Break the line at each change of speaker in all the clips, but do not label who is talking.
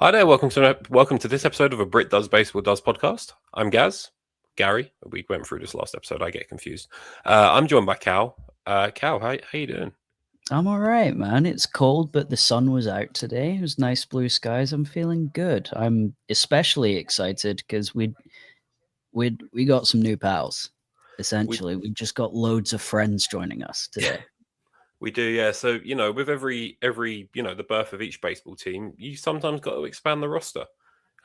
Hi there, welcome to this episode of a Brit Does Baseball Does podcast. I'm Gary. We went through this last episode. I get confused. I'm joined by Cal. Cal, how you doing?
I'm all right, man. It's cold, but the sun was out today. It was nice blue skies. I'm feeling good. I'm especially excited because we got some new pals. Essentially, we just got loads of friends joining us today.
We do, yeah. So with every the birth of each baseball team, you sometimes got to expand the roster.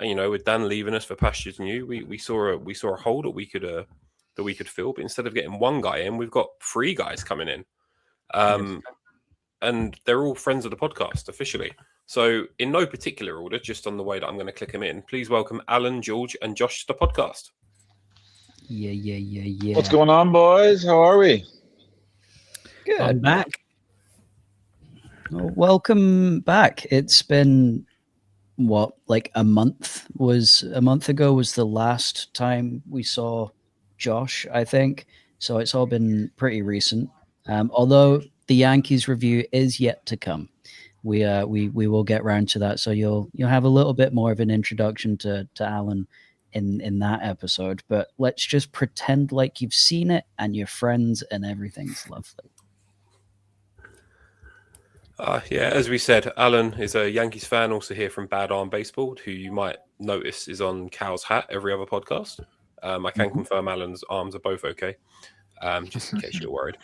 And with Dan leaving us for pastures new, we saw a hole that we could fill. But instead of getting one guy in, we've got three guys coming in. And they're all friends of the podcast officially. So in no particular order, just on the way that I'm going to click them in, please welcome Alan, George, and Josh to the podcast.
Yeah.
What's going on, boys? How are we?
Good.
I'm back.
Well, welcome back. It's been like a month ago was the last time we saw Josh, I think. So it's all been pretty recent. Although the Yankees review is yet to come. We will get round to that. So you'll have a little bit more of an introduction to Alan in that episode. But let's just pretend like you've seen it and you're friends and everything's lovely.
Yeah, as we said, Alan is a Yankees fan, also here from Bad Arm Baseball, who you might notice is on Cal's hat every other podcast. I can confirm Alan's arms are both okay, just in case you're worried.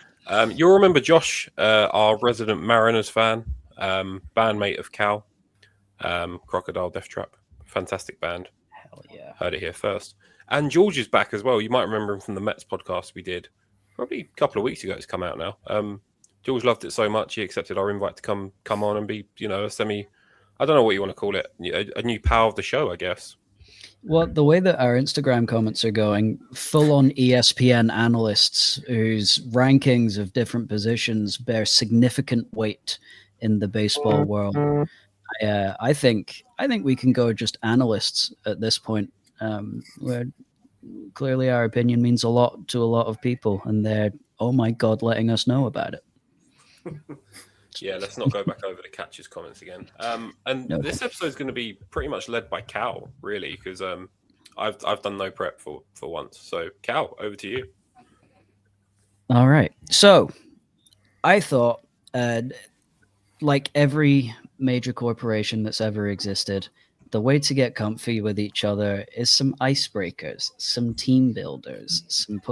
You'll remember Josh, our resident Mariners fan, bandmate of Cal, Crocodile Death Trap. Fantastic band.
Hell yeah.
Heard it here first. And George is back as well. You might remember him from the Mets podcast we did probably a couple of weeks ago. It's come out now. George loved it so much he accepted our invite to come on and be, a semi, I don't know what you want to call it, a new pal of the show, I guess.
Well, the way that our Instagram comments are going, full-on ESPN analysts whose rankings of different positions bear significant weight in the baseball world. I think we can go just analysts at this point, where clearly our opinion means a lot to a lot of people, and they're, oh my God, letting us know about it.
Yeah, let's not go back over the catcher's comments again. This episode is going to be pretty much led by Cal, really, because I've done no prep for once. So, Cal, over to you.
All right. So, I thought, like every major corporation that's ever existed, the way to get comfy with each other is some icebreakers, some team builders, some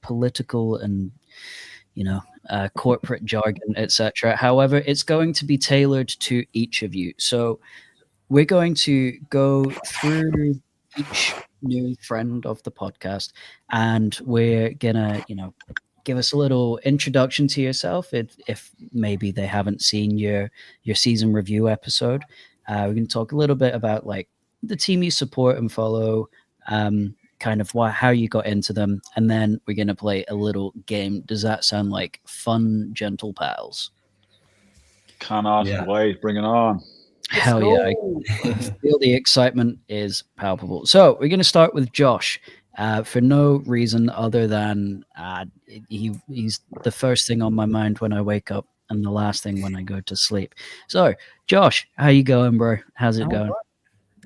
political and corporate jargon, etc. However, it's going to be tailored to each of you. So we're going to go through each new friend of the podcast, and we're gonna, give us a little introduction to yourself if maybe they haven't seen your season review episode. We're going to talk a little bit about like the team you support and follow, kind of how you got into them, and then we're going to play a little game. Does that sound like fun, gentle pals?
Cannot wait. Bring it on.
Hell yeah. I feel the excitement is palpable. So we're going to start with Josh, for no reason other than he's the first thing on my mind when I wake up and the last thing when I go to sleep. So, Josh, how you going, bro? How's it going?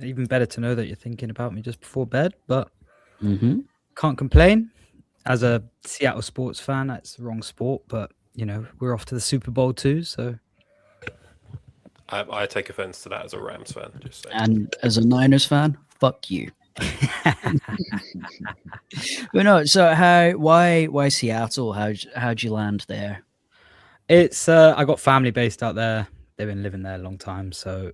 Even better to know that you're thinking about me just before bed, but
can't
complain. As a Seattle sports fan, that's the wrong sport, but we're off to the Super Bowl too, so
I take offense to that as a Rams fan. Just saying.
And as a Niners fan, fuck you. But no, so why Seattle? How'd you land there?
It's I got family based out there. They've been living there a long time, so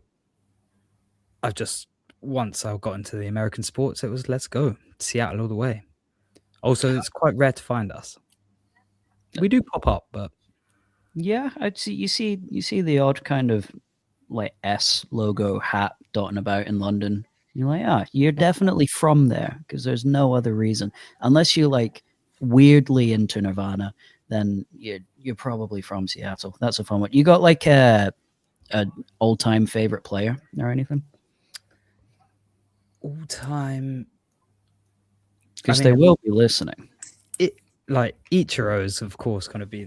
once I got into the American sports, it was let's go Seattle all the way. Also, it's quite rare to find us. We do pop up, but
yeah, I'd see you see the odd kind of like S logo hat dotting about in London. You're like, you're definitely from there, because there's no other reason. Unless you're like weirdly into Nirvana, then you're probably from Seattle. That's a fun one. You got like a all-time favorite player or anything?
All-time,
because they will be listening.
Like Ichiro is, of course, going to be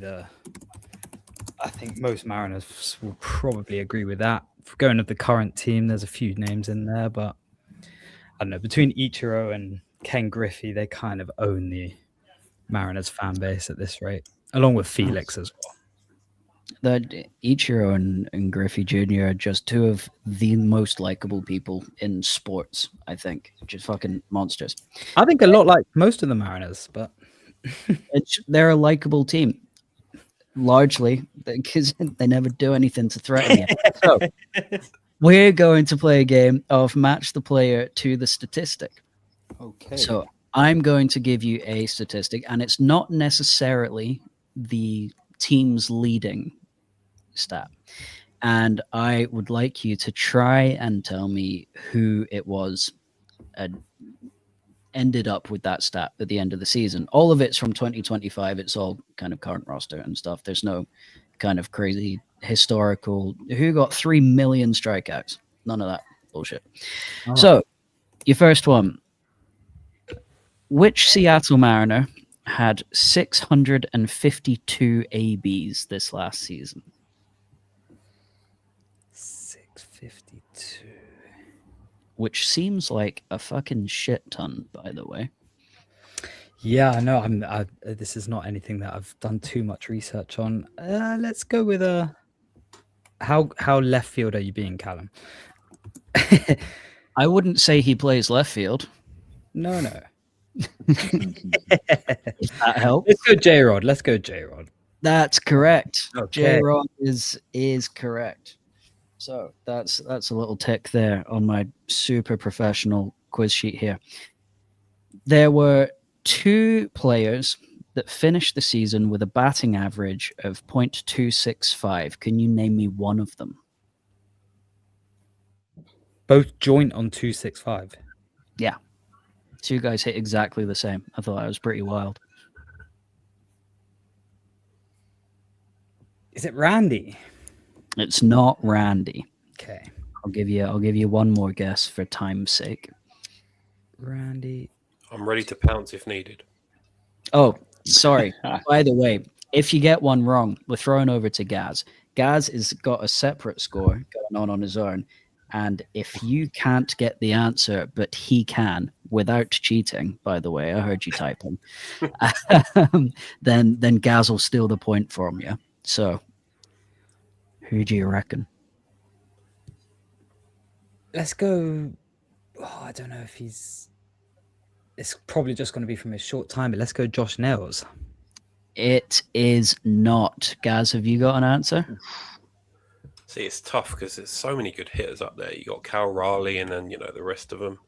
I think most Mariners will probably agree with that. for going with the current team, there's a few names in there, but I don't know. Between Ichiro and Ken Griffey, they kind of own the Mariners fan base at this rate, along with Felix as well.
That Ichiro and Griffey Jr. are just two of the most likable people in sports, I think. Just fucking monsters.
I think a lot like most of the Mariners, but
They're a likable team, largely because they never do anything to threaten you. So we're going to play a game of match the player to the statistic.
okay.
So I'm going to give you a statistic, and it's not necessarily the team's leading stat. And I would like you to try and tell me who it was ended up with that stat at the end of the season. All of it's from 2025. It's all kind of current roster and stuff. There's no kind of crazy historical who got 3 million strikeouts. None of that bullshit.
Oh.
So your first one. Which Seattle Mariner had 652 ABs this last season?
652.
Which seems like a fucking shit ton, by the way.
Yeah, I know. This is not anything that I've done too much research on. Let's go with how left field are you being, Callum?
I wouldn't say he plays left field.
No.
If that helps.
Let's go J-Rod.
That's correct.
Okay.
J-Rod is correct. So that's a little tick there on my super professional quiz sheet here. There were 2 players that finished the season with a batting average of .265. Can you name me one of them?
Both joint on 265.
Yeah. 2 guys hit exactly the same. I thought that was pretty wild.
Is it Randy?
It's not Randy.
Okay.
I'll give you one more guess for time's sake.
Randy.
I'm ready to pounce if needed.
Oh, sorry. By the way, if you get one wrong, we're throwing over to Gaz. Gaz has got a separate score going on his own. And if you can't get the answer, but he can, without cheating, by the way, I heard you typing, then Gaz will steal the point from you. So, who do you reckon?
Let's go. Oh, I don't know if he's. It's probably just going to be from his short time, but let's go Josh Nails.
It is not. Gaz, have you got an answer?
See, it's tough because there's so many good hitters up there. You got Cal Raleigh, and then the rest of them.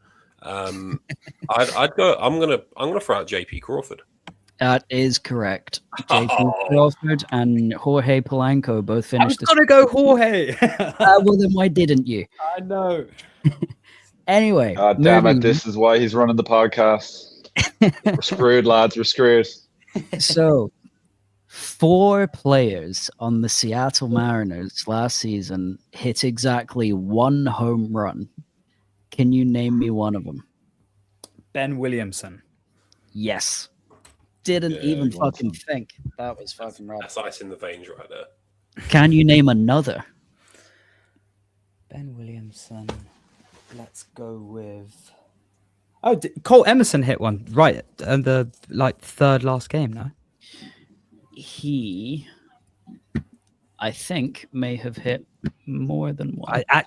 I'd go. I'm gonna throw out JP Crawford.
That is correct. JP Crawford and Jorge Polanco both finished.
I'm gonna go Jorge.
Well, then why didn't you?
I know.
Anyway,
God damn it! This is why he's running the podcast. We're screwed, lads. We're screwed.
So, 4 players on the Seattle Mariners last season hit exactly 1 home run. Can you name me one of them?
Ben Williamson.
Yes. Didn't even fucking think. That was fucking right.
That's ice in the veins right there.
Can you name another?
Ben Williamson. Let's go with. Oh, Cole Emerson hit one right in the third last game. No,
He, I think, may have hit more than one.
I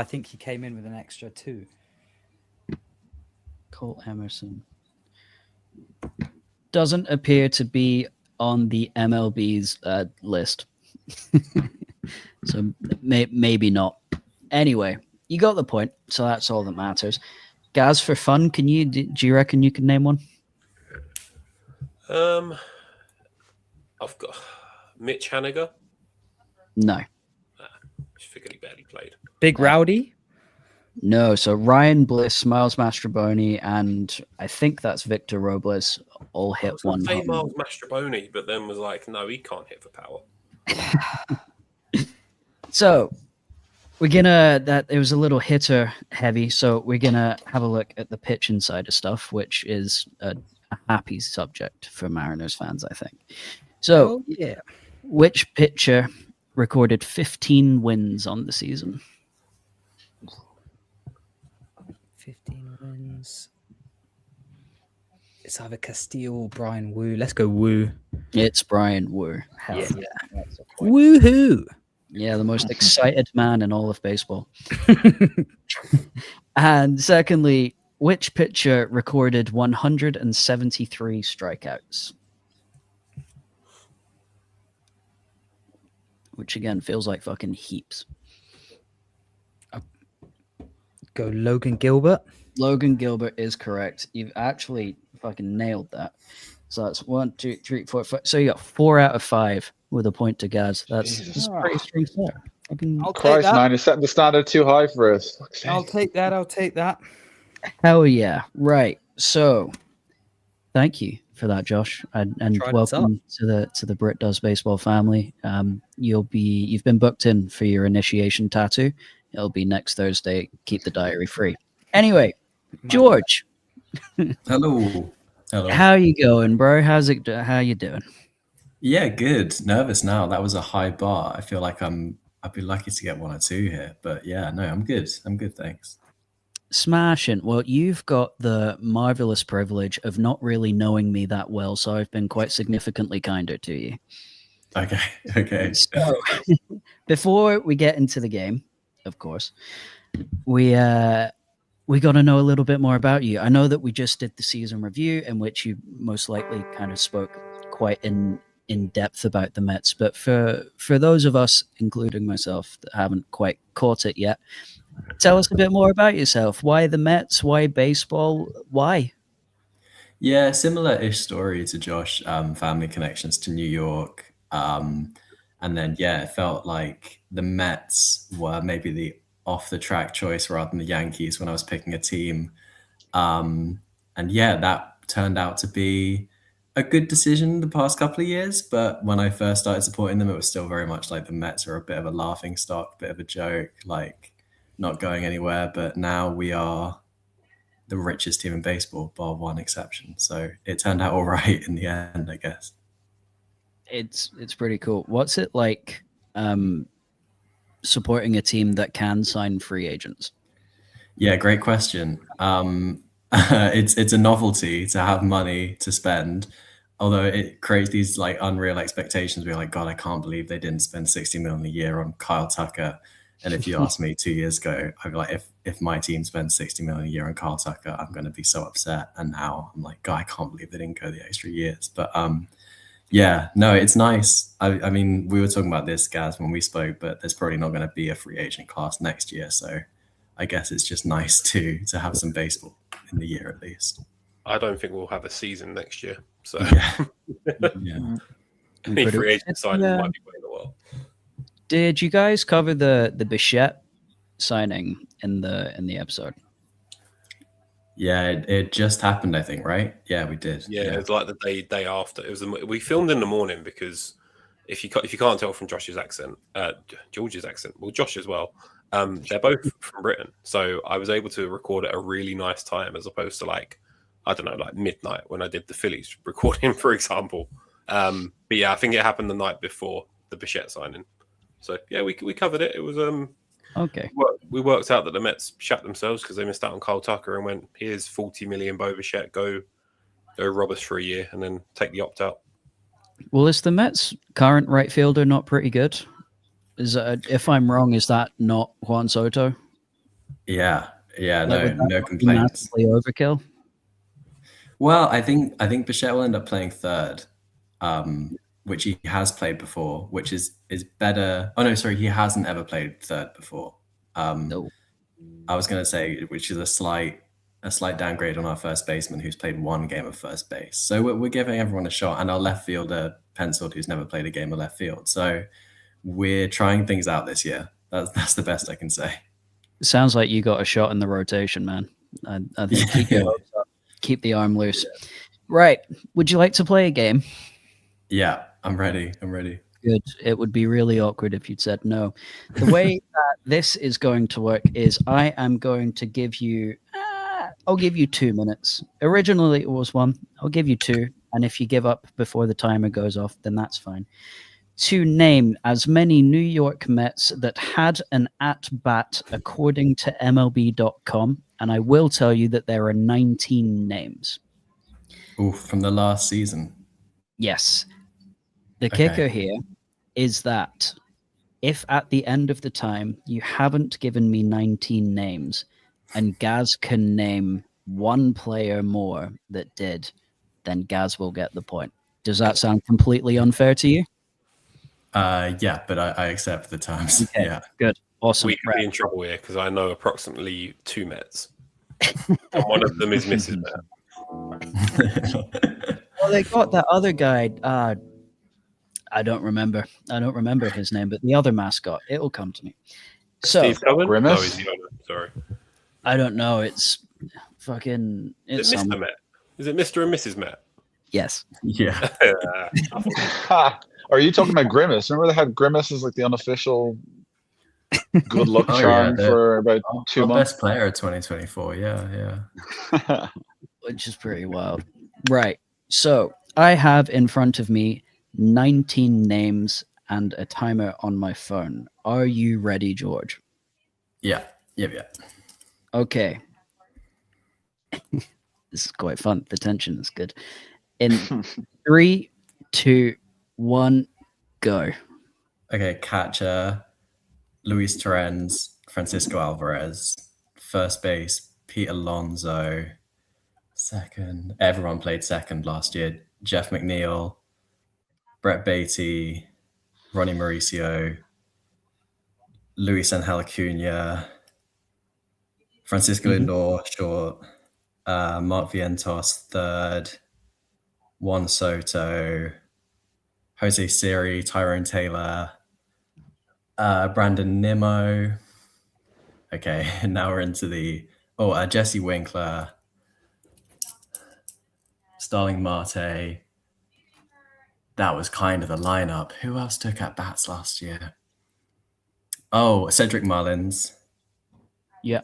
think he came in with an extra 2.
Cole Emerson doesn't appear to be on the MLB's list, so maybe not. Anyway, you got the point, so that's all that matters. Gaz, for fun, do you reckon you can name one?
I've got Mitch Haniger.
No.
I figured he barely played.
Big Rowdy.
No, so Ryan Bliss, Miles Mastroboni, and I think that's Victor Robles all hit one.
I Miles Mastroboni, but then was like, no, he can't hit for power.
So it was a little hitter heavy, so we're gonna have a look at the pitching side of stuff, which is a happy subject for Mariners fans, I think. So,
yeah,
which pitcher recorded 15 wins on the season?
wins. It's either Castillo or Brian Wu. Let's go Wu.
It's Brian Wu. Hell
Yeah.
That's a point.
Woohoo!
Yeah, the most excited man in all of baseball. And secondly, which pitcher recorded 173 strikeouts? Which again feels like fucking heaps.
Go Logan Gilbert.
Logan Gilbert is correct. You've actually fucking nailed that. So that's 1, 2, 3, 4, 5. So you got 4 out of 5 with a point to Gaz. That's a pretty strong start.
I'll take
Christ,
that.
man, you're setting the standard too high for us. Fuck's
I'll
sake.
take that.
Hell yeah. Right. So thank you for that, Josh. And
Tried
welcome to the Brit Does Baseball family. You've been booked in for your initiation tattoo. It'll be next Thursday. Keep the diary free. Anyway, George,
Hello. Hello.
how you going, bro? How you doing?
Yeah, good. Nervous now. That was a high bar. I feel like I'd be lucky to get 1 or 2 here. But yeah, no, I'm good. I'm good, thanks.
Smashing. Well, you've got the marvelous privilege of not really knowing me that well, so I've been quite significantly kinder to you.
Okay. Okay.
So, before we get into the game, of course, we got to know a little bit more about you. I know that we just did the season review, in which you most likely kind of spoke quite in depth about the Mets. But for those of us, including myself, that haven't quite caught it yet, tell us a bit more about yourself. Why the Mets? Why baseball? Why?
Yeah, similar-ish story to Josh. Family connections to New York. And then, yeah, it felt like the Mets were maybe the off-the-track choice rather than the Yankees when I was picking a team. And yeah, that turned out to be a good decision the past couple of years. But when I first started supporting them, it was still very much like the Mets are a bit of a laughing stock, a bit of a joke, like not going anywhere. But now we are the richest team in baseball, bar one exception. So it turned out all right in the end, I guess.
It's pretty cool. What's it like supporting a team that can sign free agents?
Yeah, great question. It's a novelty to have money to spend, although it creates these like unreal expectations. We're like, God, I can't believe they didn't spend $60 million a year on Kyle Tucker. And if you asked me 2 years ago, I'd be like, if my team spends $60 million a year on Kyle Tucker, I'm going to be so upset. And now I'm like, God, I can't believe they didn't go the extra years. But yeah, no, it's nice. I mean, we were talking about this, Gaz, when we spoke, but there's probably not going to be a free agent class next year. So I guess it's just nice to have some baseball in the year at least.
I don't think we'll have a season next year. So
Yeah. Yeah.
any free agent signing might be waiting a while.
Did you guys cover the Bichette signing in the episode?
Yeah, it just happened, I think, right? Yeah, we did.
Yeah, it's like the day after. It was we filmed in the morning because if you can't tell from Josh's accent, George's accent, well, Josh as well, they're both from Britain. So I was able to record at a really nice time as opposed to like, I don't know, like midnight when I did the Phillies recording, for example. But yeah, I think it happened the night before the Bichette signing. So yeah, we covered it. It was
Okay.
we worked out that the Mets shat themselves because they missed out on Kyle Tucker and went, here's 40 million Bo Bichette, go rob us for a year and then take the opt out.
Well, is the Mets' current right fielder not pretty good? If I'm wrong, is that not Juan Soto?
Yeah,
Like,
no complaints.
Massively overkill.
Well, I think Bichette will end up playing third, which he has played before, which is better. Oh no, sorry, he hasn't ever played third before.
No.
I was going to say, which is a slight downgrade on our first baseman who's played one game of first base. So we're giving everyone a shot, and our left fielder penciled who's never played a game of left field. So we're trying things out this year. That's the best I can say.
Sounds like you got a shot in the rotation, man. I think keep your hopes up. Keep the arm loose. Right. Would you like to play a game?
Yeah, I'm ready.
Good. It would be really awkward if you'd said no. The way that this is going to work is I am going to give you, I'll give you 2 minutes. Originally it was 1. I'll give you 2. And if you give up before the timer goes off, then that's fine. to name as many New York Mets that had an at-bat according to MLB.com, and I will tell you that there are 19 names.
Oof, from the last season.
Yes. The
Okay.
kicker here is that if at the end of the time you haven't given me 19 names and Gaz can name one player more that did, then Gaz will get the point. Does that sound completely unfair to you?
Yeah, but I accept the terms.
Okay,
Yeah.
good. Awesome.
We could be in trouble here because I know approximately 2 Mets. And one of them is Mrs. Met.
Well, they got that other guy. I don't remember his name, but the other mascot. It'll come to me. So
Steve Cohen?
Grimace?
No, he's the owner. Sorry.
I don't know. It's fucking.
Is it Mr. Met? Is it Mr. and Mrs. Met?
Yes.
Yeah.
Are you talking about Grimace? Remember they had Grimace as like the unofficial good luck
Oh,
charm
yeah,
for about 2
Our
months?
best player of 2024. Yeah.
Which is pretty wild. Right. So I have in front of me 19 names and a timer on my phone. Are you ready, George?
Yeah.
Okay. This is quite fun. The tension is good. In 3, 2, 1, go.
Okay, catcher, Luis Torrens, Francisco Alvarez. First base, Pete Alonso. Second, everyone played second last year. Jeff McNeil, Brett Beatty, Ronnie Mauricio, Luis Angel Acuna, Francisco Lindor, short, Mark Vientos, third, Juan Soto, Jose Siri, Tyrone Taylor, Brandon Nimmo. Okay, and now we're into the Jesse Winkler, Starling Marte. That was kind of the lineup. Who else took at bats last year? Oh, Cedric Mullins.
Yeah.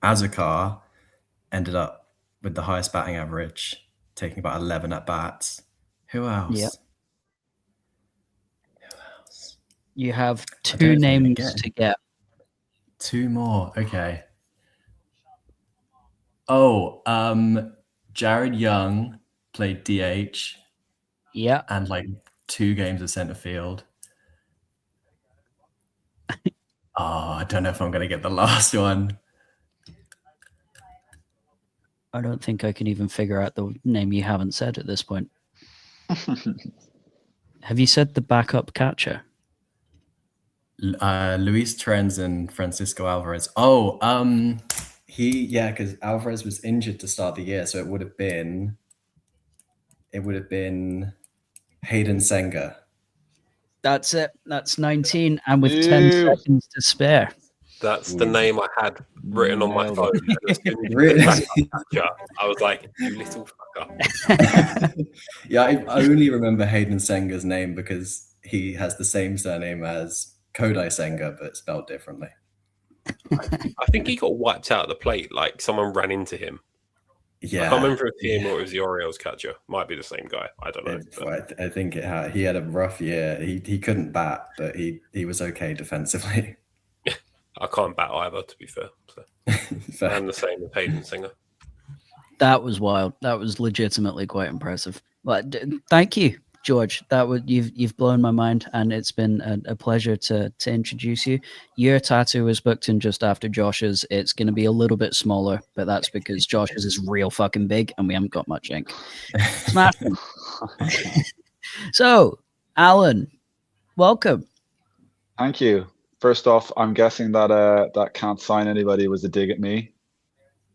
Azakar ended up with the highest batting average, taking about 11 at bats. Who else?
Yep. You have
I don't
2
know if I'm gonna
names
get it.
to get.
2 more. Okay. Oh, Jared Young played DH
Yeah.
and like 2 games of center field. I don't know if I'm going to get the last one.
I don't think I can even figure out the name you haven't said at this point. Have you said the backup catcher?
Luis Torrens and Francisco Alvarez. Because Alvarez was injured to start the year, so it would have been Hayden Senga.
That's it. That's 19, and with 10 seconds to spare.
That's the name I had written on my
Nailed
phone.
it.
And as soon as you
Really?
said backup catcher, I was like, you little fucker.
Yeah, I only remember Hayden Senga's name because he has the same surname as Kodai Senga, but spelled differently.
I think he got wiped out at the plate. Like someone ran into him.
Yeah,
I can't remember if it was him or it was the Orioles catcher. Might be the same guy. I don't know.
I think he had a rough year. He couldn't bat, but he was okay defensively.
I can't bat either, to be fair. So.
Fair.
And the same with Hayden Singer.
That was wild. That was legitimately quite impressive. But thank you, George. You've blown my mind, and it's been a pleasure to introduce you. Your tattoo is booked in just after Josh's. It's going to be a little bit smaller, but that's because Josh's is real fucking big, and we haven't got much ink. Smash him. So, Alan, welcome.
Thank you. First off, I'm guessing that that can't sign anybody was a dig at me.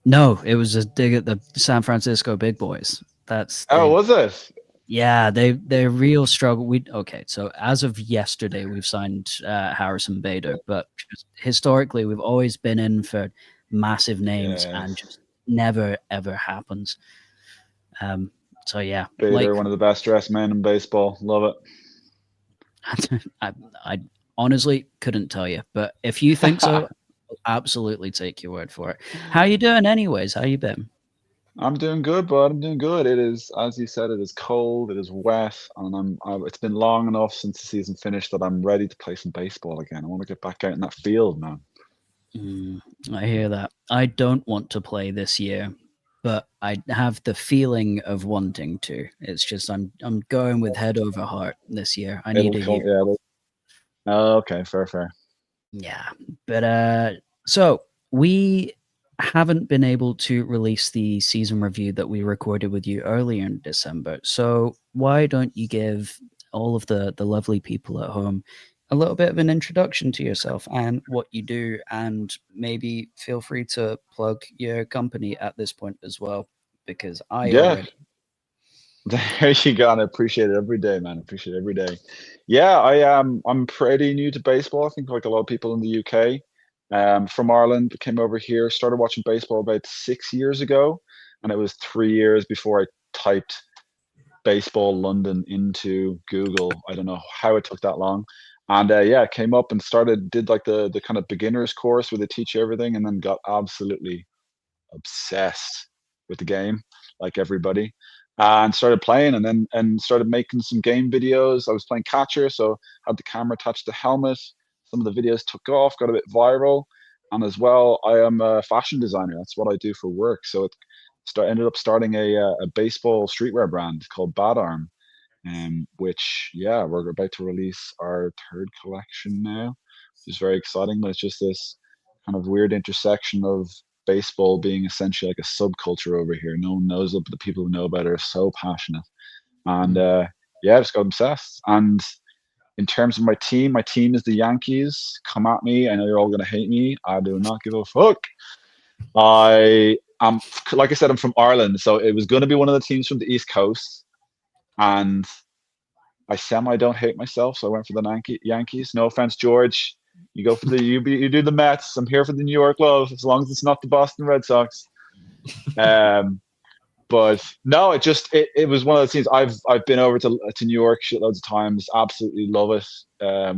No, it was a dig at the San Francisco big boys.
Was it?
Yeah, they're real struggle. So as of yesterday, we've signed Harrison Bader, but just historically, we've always been in for massive names and just never ever happens. So yeah,
Bader, one of the best dressed men in baseball. Love it.
I honestly couldn't tell you, but if you think so, I'll absolutely take your word for it. How you doing, anyways? How you been?
I'm doing good, bud. I'm doing good. It is, as you said, it is cold, it is wet, and it's been long enough since the season finished that I'm ready to play some baseball again. I want to get back out in that field, man.
I hear that. I don't want to play this year, but I have the feeling of wanting to. It's just I'm going with head over heart this year. I need a year.
Yeah. Oh, okay, fair.
Yeah, but so we haven't been able to release the season review that we recorded with you earlier in December. So why don't you give all of the lovely people at home a little bit of an introduction to yourself and what you do, and maybe feel free to plug your company at this point as well, because I
Yeah.
already.
There you go. And I appreciate it every day, man. I appreciate it every day. Yeah, I'm pretty new to baseball. I think like a lot of people in the UK. From Ireland, came over here, started watching baseball about 6 years ago, and it was 3 years before I typed baseball London into Google. I don't know how it took that long. And yeah, came up and did like the kind of beginners course where they teach you everything, and then got absolutely obsessed with the game, like everybody, and started playing, and started making some game videos. I was playing catcher, so had the camera attached to the helmet. Some of the videos took off, got a bit viral, and as well, I am a fashion designer. That's what I do for work. So it ended up starting a baseball streetwear brand called Bad Arm, which, yeah, we're about to release our third collection now, which is very exciting. But it's just this kind of weird intersection of baseball being essentially like a subculture over here. No one knows it, but the people who know about it are so passionate. And yeah, I just got obsessed. And in terms of my team is the Yankees. Come at me. I know you're all going to hate me. I do not give a fuck. I am, like I said, I'm from Ireland. So it was going to be one of the teams from the East Coast. And I don't hate myself, so I went for the Yankees. No offense, George. You go for you do the Mets. I'm here for the New York love, as long as it's not the Boston Red Sox. But no, it was one of those things. I've been over to New York shitloads of times. Absolutely love it. I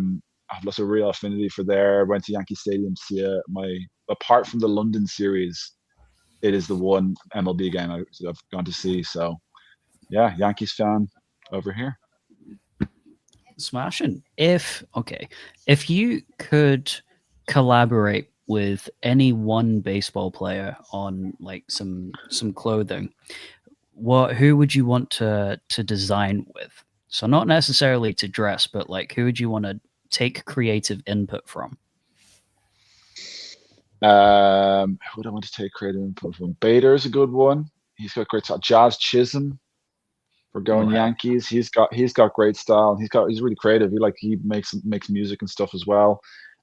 have lots of real affinity for there. Went to Yankee Stadium to see apart from the London series, it is the one MLB game I've gone to see. So yeah, Yankees fan over here.
Smashing. If you could collaborate with any one baseball player on like some clothing, who would you want to design with? So not necessarily to dress, but like who would you want to take creative input from?
Who would I want to take creative input from? Bader's a good one. He's got great style. Jazz Chisholm. We're going Yankees. He's got great style. He's really creative. He makes music and stuff as well.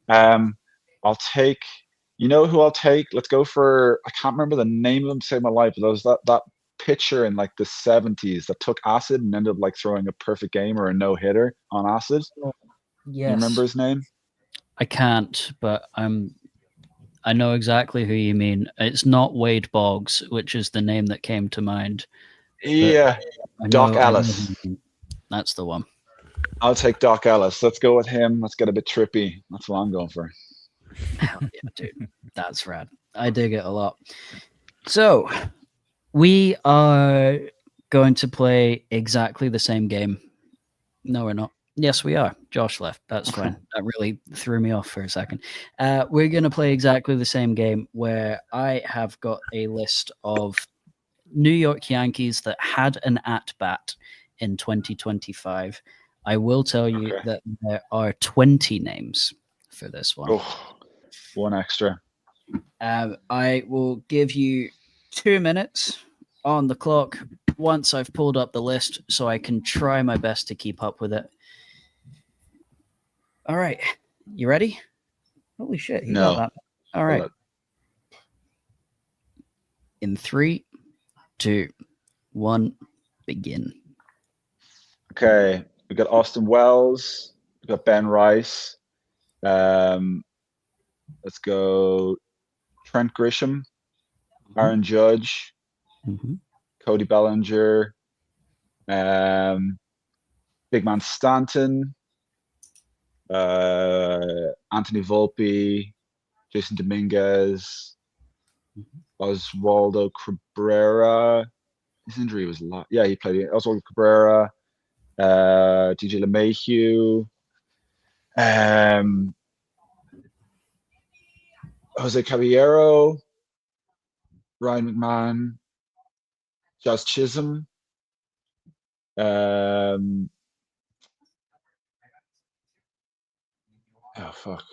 I'll take. You know who I'll take? Let's go for. I can't remember the name of him to save my life. But there was that pitcher in like the 70s that took acid and ended up like throwing a perfect game or a no hitter on acid.
Yes.
You remember his name?
I can't, but I know exactly who you mean. It's not Wade Boggs, which is the name that came to mind.
Yeah, Doc Ellis.
That's the one.
I'll take Doc Ellis. Let's go with him. Let's get a bit trippy. That's what I'm going for.
Hell yeah, dude. That's rad. I dig it a lot. So we are going to play exactly the same game. No, we're not. Yes, we are. Josh left. That's fine. That really threw me off for a second. We're going to play exactly the same game where I have got a list of New York Yankees that had an at-bat in 2025. I will tell you that there are 20 names for this one.
Oh, one extra.
I will give you 2 minutes on the clock once I've pulled up the list so I can try my best to keep up with it. All right. You ready? Holy shit.
No.
Got that. All right. In 3, 2, 1, begin.
Okay. We got Austin Wells. We got Ben Rice. Let's go Trent Grisham, Aaron Judge, Cody Bellinger, Big Man Stanton, Anthony Volpe, Jason Dominguez, Oswaldo Cabrera. His injury was a lot. Yeah, he played Oswaldo Cabrera, DJ LeMahieu, Jose Caballero, Ryan McMahon, Josh Chisholm. Oh fuck!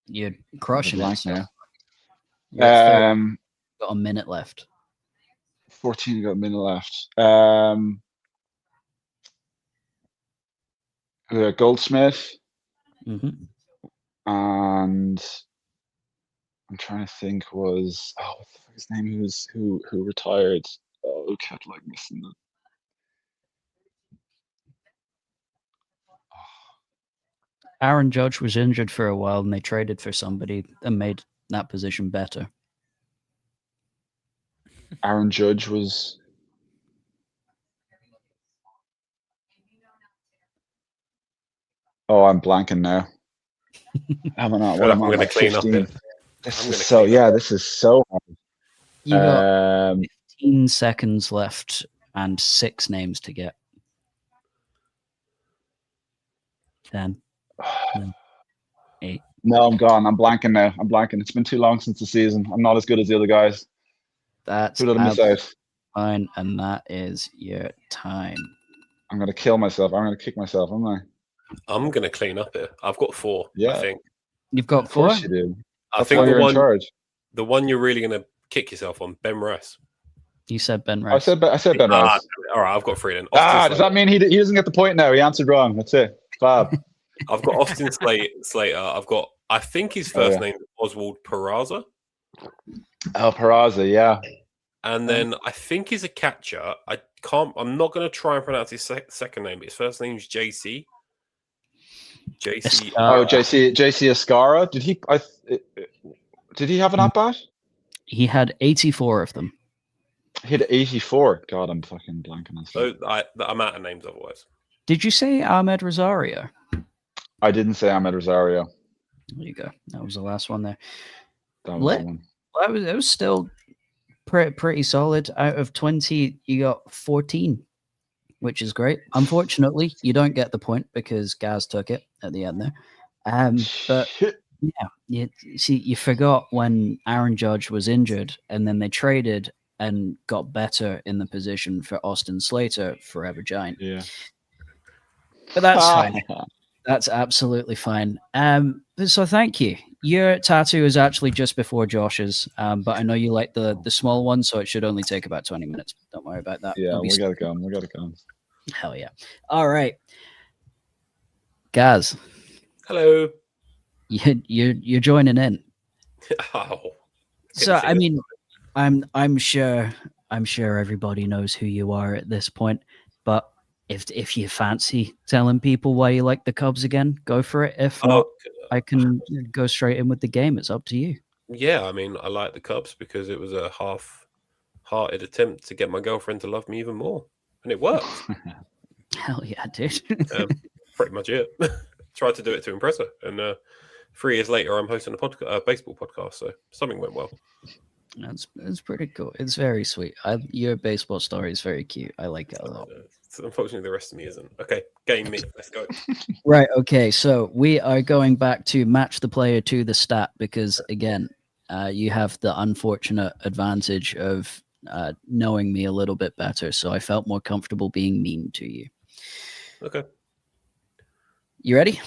You're crushing
Blank
it. So
now.
you're at 30, got a minute left.
14 got a minute left. Goldsmith,
Mm-hmm.
and I'm trying to think was what the fuck his name? Who retired? Oh, kept like missing it.
Aaron Judge was injured for a while, and they traded for somebody and made that position better.
Aaron Judge was. Oh, I'm blanking now. Am I not? What am I?
I'm going to
Like
clean
15?
up here.
This is so. Yeah, this is so hard.
You got 15 seconds left and 6 names to get. 10, 9, 8.
No, I'm gone. I'm blanking now. I'm blanking. It's been too long since the season. I'm not as good as the other guys.
That's
Who did I miss out?
fine, and that is your time.
I'm gonna kill myself. I'm gonna kick myself, am I?
I'm going to clean up here. I've got 4.
Yeah.
I think.
You've got
Of
4?
course you do.
I think
you're in charge.
the one you're really going to kick yourself on, Ben Rice.
You said Ben Rice.
I said Ben Rice.
All right, I've got 3 then.
Does that mean he doesn't get the point now? He answered wrong. That's it. Fab.
I've got Austin Slater. I've got, I think his first name is Oswald Peraza.
Oh, Peraza, yeah.
And then I think he's a catcher. I'm not going to try and pronounce his second name, but his first name is JC. JC.
JC Escara. Did he have an at bat?
He had 84 of them.
He had 84. God, I'm fucking blanking on stuff.
So I'm out of names otherwise.
Did you say Ahmed Rosario?
I didn't say Ahmed Rosario.
There you go. That was the last one there.
That was the one.
Well, it was still pretty solid. Out of 20, you got 14, which is great. Unfortunately, you don't get the point because Gaz took it at the end there. But yeah, you forgot when Aaron Judge was injured, and then they traded and got better in the position for Austin Slater, forever giant.
Yeah.
But that's fine. That's absolutely fine. So thank you. Your tattoo is actually just before Josh's, but I know you like the small one, so it should only take about 20 minutes. Don't worry about that.
Yeah, we got it going. We got it going.
Hell yeah. All right. Gaz.
Hello.
You're joining in.
Oh.
So I mean, I'm sure everybody knows who you are at this point, but if you fancy telling people why you like the Cubs again, go for it. If not, I can go straight in with the game. It's up to you.
Yeah, I mean, I like the Cubs because it was a half-hearted attempt to get my girlfriend to love me even more, and it worked.
Hell yeah, dude.
Pretty much it. Tried to do it to impress her, and 3 years later, I'm hosting a baseball podcast, so something went well.
That's pretty cool. It's very sweet. Your baseball story is very cute. I like it a lot.
Unfortunately, the rest of me isn't. Okay, game me. Let's go.
Right. Okay. So we are going back to match the player to the stat because, again, you have the unfortunate advantage of knowing me a little bit better. So I felt more comfortable being mean to you.
Okay.
You ready?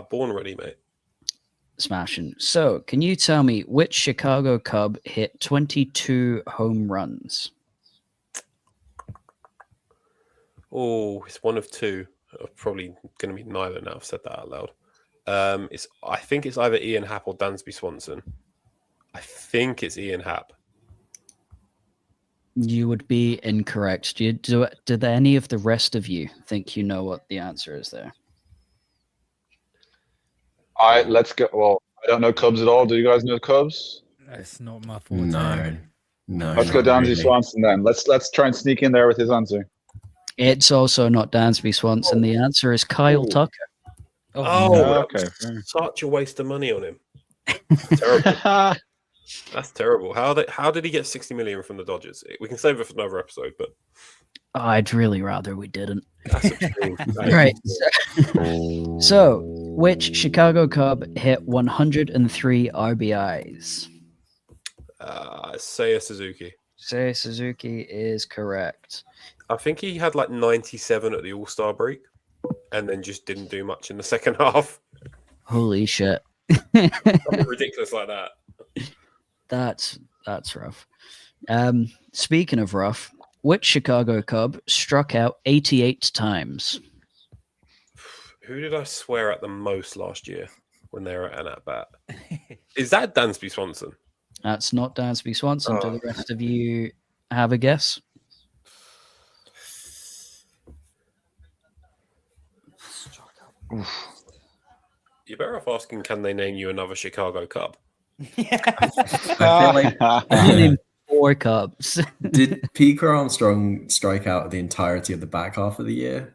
Born ready, mate.
Smashing. So can you tell me which Chicago Cub hit 22 home runs?
Oh, it's one of 2. Probably going to be neither now. I've said that out loud. I think it's either Ian Happ or Dansby Swanson. I think it's Ian Happ.
You would be incorrect. Did any of the rest of you think you know what the answer is there?
All right, let's go. Well, I don't know Cubs at all. Do you guys know Cubs?
It's not my forte.
No.
Let's go Dansby Swanson then. Let's try and sneak in there with his answer.
It's also not Dansby Swanson. The answer is Kyle Tucker.
Oh,
okay.
Such a waste of money on him. Terrible. That's terrible. How did he get 60 million from the Dodgers? We can save it for another episode, but
I'd really rather we didn't.
that's extreme.
Right. So, which Chicago Cub hit 103 RBIs?
Seiya Suzuki.
Seiya Suzuki is correct.
I think he had like 97 at the All-Star break, and then just didn't do much in the second half.
Holy shit.
Something ridiculous like that.
That's rough. Speaking of rough, which Chicago Cub struck out 88 times?
Who did I swear at the most last year when they were at an at-bat? Is that Dansby Swanson?
That's not Dansby Swanson. Do
Oh.
the rest of you have a guess?
You're better off asking, can they name you another Chicago Cub?
I feel like
Name 4 Cubs.
did Pete Armstrong strike out the entirety of the back half of the year?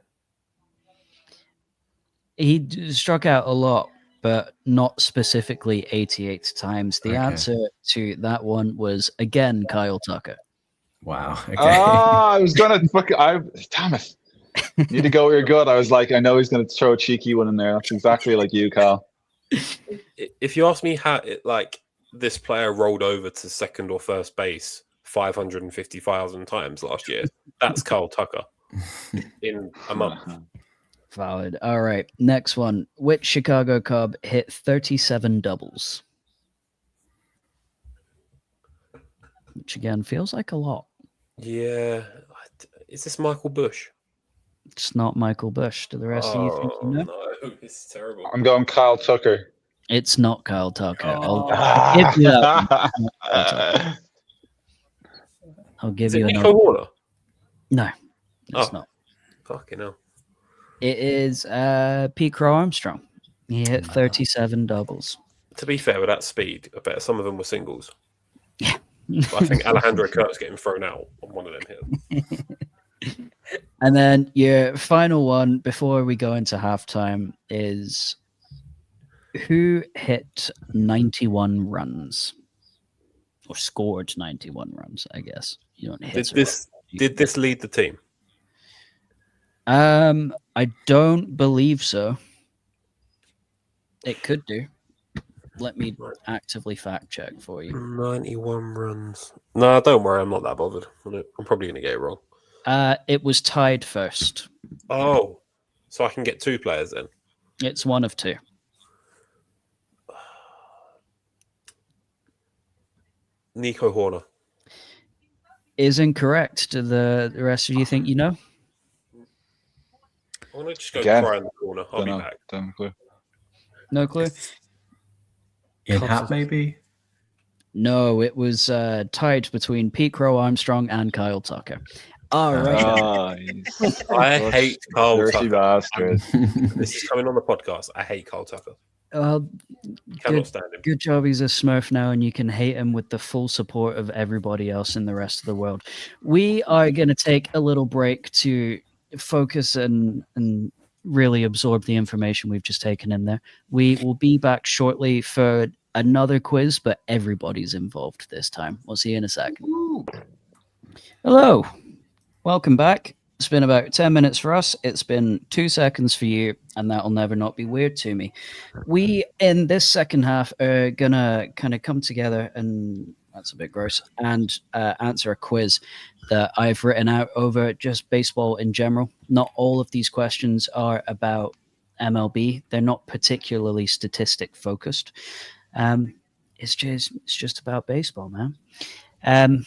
Struck out a lot, but not specifically 88 times. The
Okay.
answer to that one was, again, Kyle Tucker.
Wow. Okay.
I was gonna damn it. Need to go where you're good. I was like, I know he's gonna throw a cheeky one in there. That's exactly like you, Kyle.
If you ask me how this player rolled over to second or first base 550,000 times last year, that's Kyle Tucker in a month.
Valid. All right. Next one. Which Chicago Cub hit 37 doubles? Which again feels like a lot.
Yeah. Is this Michael Bush?
It's not Michael Bush. Do the rest of you think you know?
No, it's terrible.
I'm going Kyle Tucker.
It's not Kyle Tucker. I'll
Ah.
give you that one. I'll give
Is it
you
Nico
another.
Warner?
No, it's
Oh.
not.
Fucking hell.
It is Pete Crow Armstrong. He hit 37 doubles.
To be fair, with that speed, I bet some of them were singles.
Yeah.
But I think Alejandro Kurt's getting thrown out on one of them here.
And then your final one before we go into halftime is who hit 91 runs or scored 91 runs, I guess. You don't hit
Did this lead the team?
I don't believe so. It could do. Let me actively fact check for you.
91 runs. No, don't worry. I'm not that bothered. I'm probably going to get it wrong.
It was tied first.
Oh, so I can get 2 players then?
It's one of 2.
Nico Horner.
Is incorrect. Do the rest of you think you know?
I'm going to just go
Again.
cry in the corner. I'll be back.
Don't have a clue.
No clue?
In hat, maybe?
No, it was tied between Pete Crow Armstrong and Kyle Tucker. All right.
I hate Carl
Dirty
Tucker.
bastard.
This is coming on the podcast. I hate Carl Tucker.
Well,
Cannot stand him.
good job he's a Smurf now, and you can hate him with the full support of everybody else in the rest of the world. We are going to take a little break to focus and really absorb the information we've just taken in there. We will be back shortly for another quiz, but everybody's involved this time. We'll see you in a second. Hello. Welcome back. It's been about 10 minutes for us. It's been 2 seconds for you, and that'll never not be weird to me. We, in this second half, are going to kind of come together, and that's a bit gross, and answer a quiz that I've written out over just baseball in general. Not all of these questions are about MLB. They're not particularly statistic focused. It's just about baseball, man.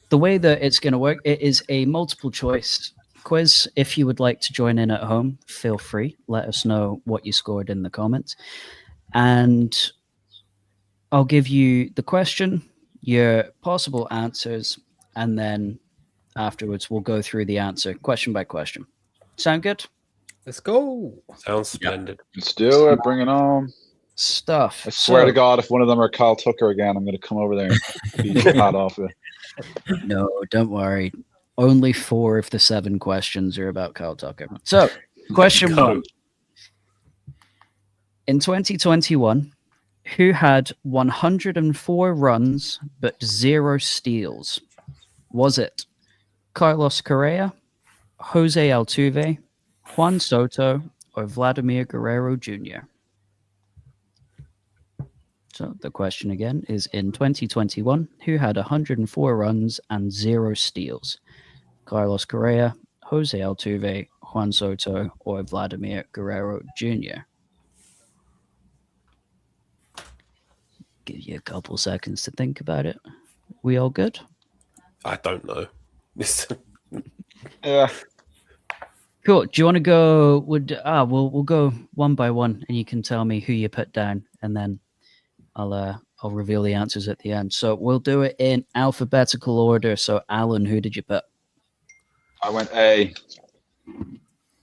The way that it's going to work, it is a multiple choice quiz. If you would like to join in at home, feel free. Let us know what you scored in the comments. And I'll give you the question, your possible answers, and then afterwards we'll go through the answer question by question. Sound good?
Let's go.
Sounds splendid.
Let's do it. Bring it on.
Stuff.
I swear to God, if one of them are Kyle Tucker again, I'm going to come over there and beat the hat off it.
No, don't worry. Only 4 of the 7 questions are about Kyle Tucker. So, question 1. In 2021, who had 104 runs but 0 steals? Was it Carlos Correa, Jose Altuve, Juan Soto, or Vladimir Guerrero Jr.? So the question again is, in 2021, who had 104 runs and 0 steals? Carlos Correa, Jose Altuve, Juan Soto, or Vladimir Guerrero Jr.? Give you a couple seconds to think about it. We all good?
I don't know.
Yeah.
Cool. Do you want to go? We'll go one by one, and you can tell me who you put down, and then I'll reveal the answers at the end. So we'll do it in alphabetical order. So Alan, who did you put?
I went A.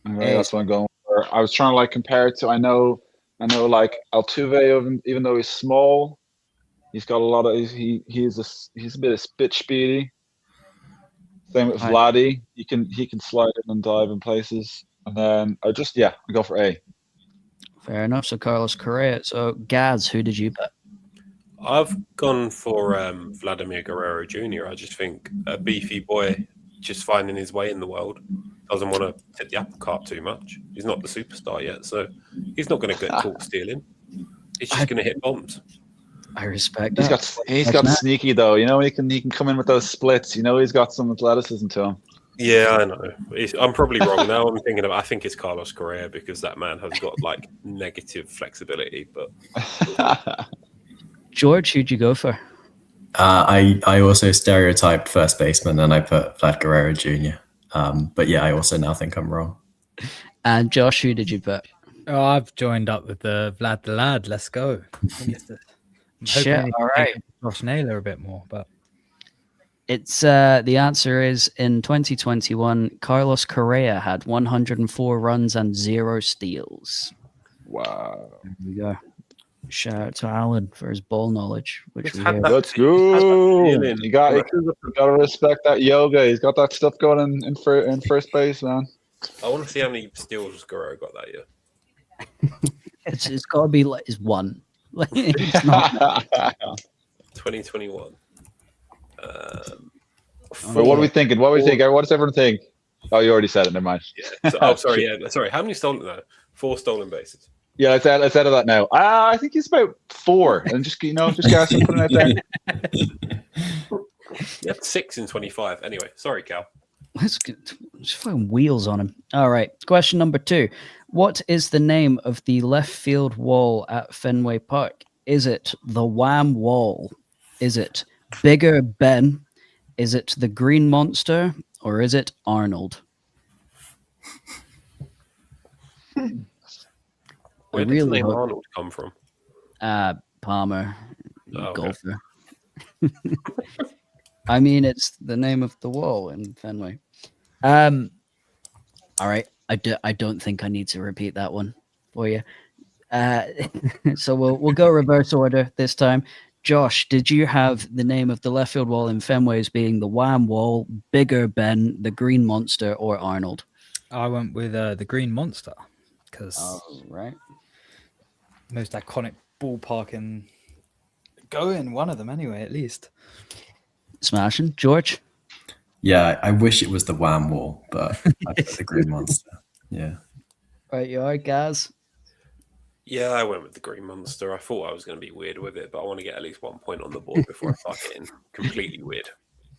Okay, that's what I'm going for. I was trying to like compare it to. I know like Altuve, even though he's small, he's got a lot of. He's a bit of spit speedy. Same with Vladdy. He can slide in and dive in places. And then I go for A.
Fair enough. So Carlos Correa. So Gaz, who did you put?
I've gone for Vladimir Guerrero Jr. I just think a beefy boy just finding his way in the world, doesn't want to tip the apple cart too much. He's not the superstar yet, so he's not going to get caught stealing. He's just going to hit bombs.
I respect that.
He's got sneaky though. You know, he can come in with those splits. You know, he's got some athleticism to him.
Yeah, I know. I'm probably wrong now. I think it's Carlos Correa because that man has got like negative flexibility. But
George, who'd you go for?
I also stereotyped first baseman and I put Vlad Guerrero Jr. But yeah, I also now think I'm wrong.
And Josh, who did you put?
Oh, I've joined up with the Vlad the Lad. Let's go.
Shit, all right.
Josh Naylor a bit more, but
it's the answer is in 2021, Carlos Correa had 104 runs and 0 steals.
Wow.
There we go. Shout out to Alan for his ball knowledge, which we hear.
Let's go. You gotta respect that yoga. He's got that stuff going in first base, man.
I want to see how many steals Guerrero got that year.
It's got to be like his one. Like, it's not
2021.
But what are we thinking? What does everyone think? Oh, you already said it. Never mind.
Yeah. Sorry. Yeah. Sorry. How many stolen? No, 4 stolen bases.
Yeah, let's add that now. I think he's about 4, and just guys putting it out there.
You have 6 in 25. Anyway, sorry, Cal.
Let's just fucking wheels on him. All right. Question number 2. What is the name of the left field wall at Fenway Park? Is it the Wham Wall? Is it Bigger Ben? Is it the Green Monster? Or is it Arnold?
Where did the name Arnold come from?
Palmer,
okay.
golfer. I mean, it's the name of the wall in Fenway. All right. I don't think I need to repeat that one for you. So we'll go reverse order this time. Josh, did you have the name of the left field wall in Fenway as being the Wham Wall, Bigger Ben, the Green Monster, or Arnold?
I went with the Green Monster because
right,
most iconic ballpark in one of them anyway, at least.
Smashing. George?
Yeah, I wish it was the Wham Wall, but I put the Green Monster. Yeah.
Right, you are, Gaz?
Yeah, I went with the Green Monster. I thought I was going to be weird with it, but I want to get at least 1 point on the board before I start getting completely weird.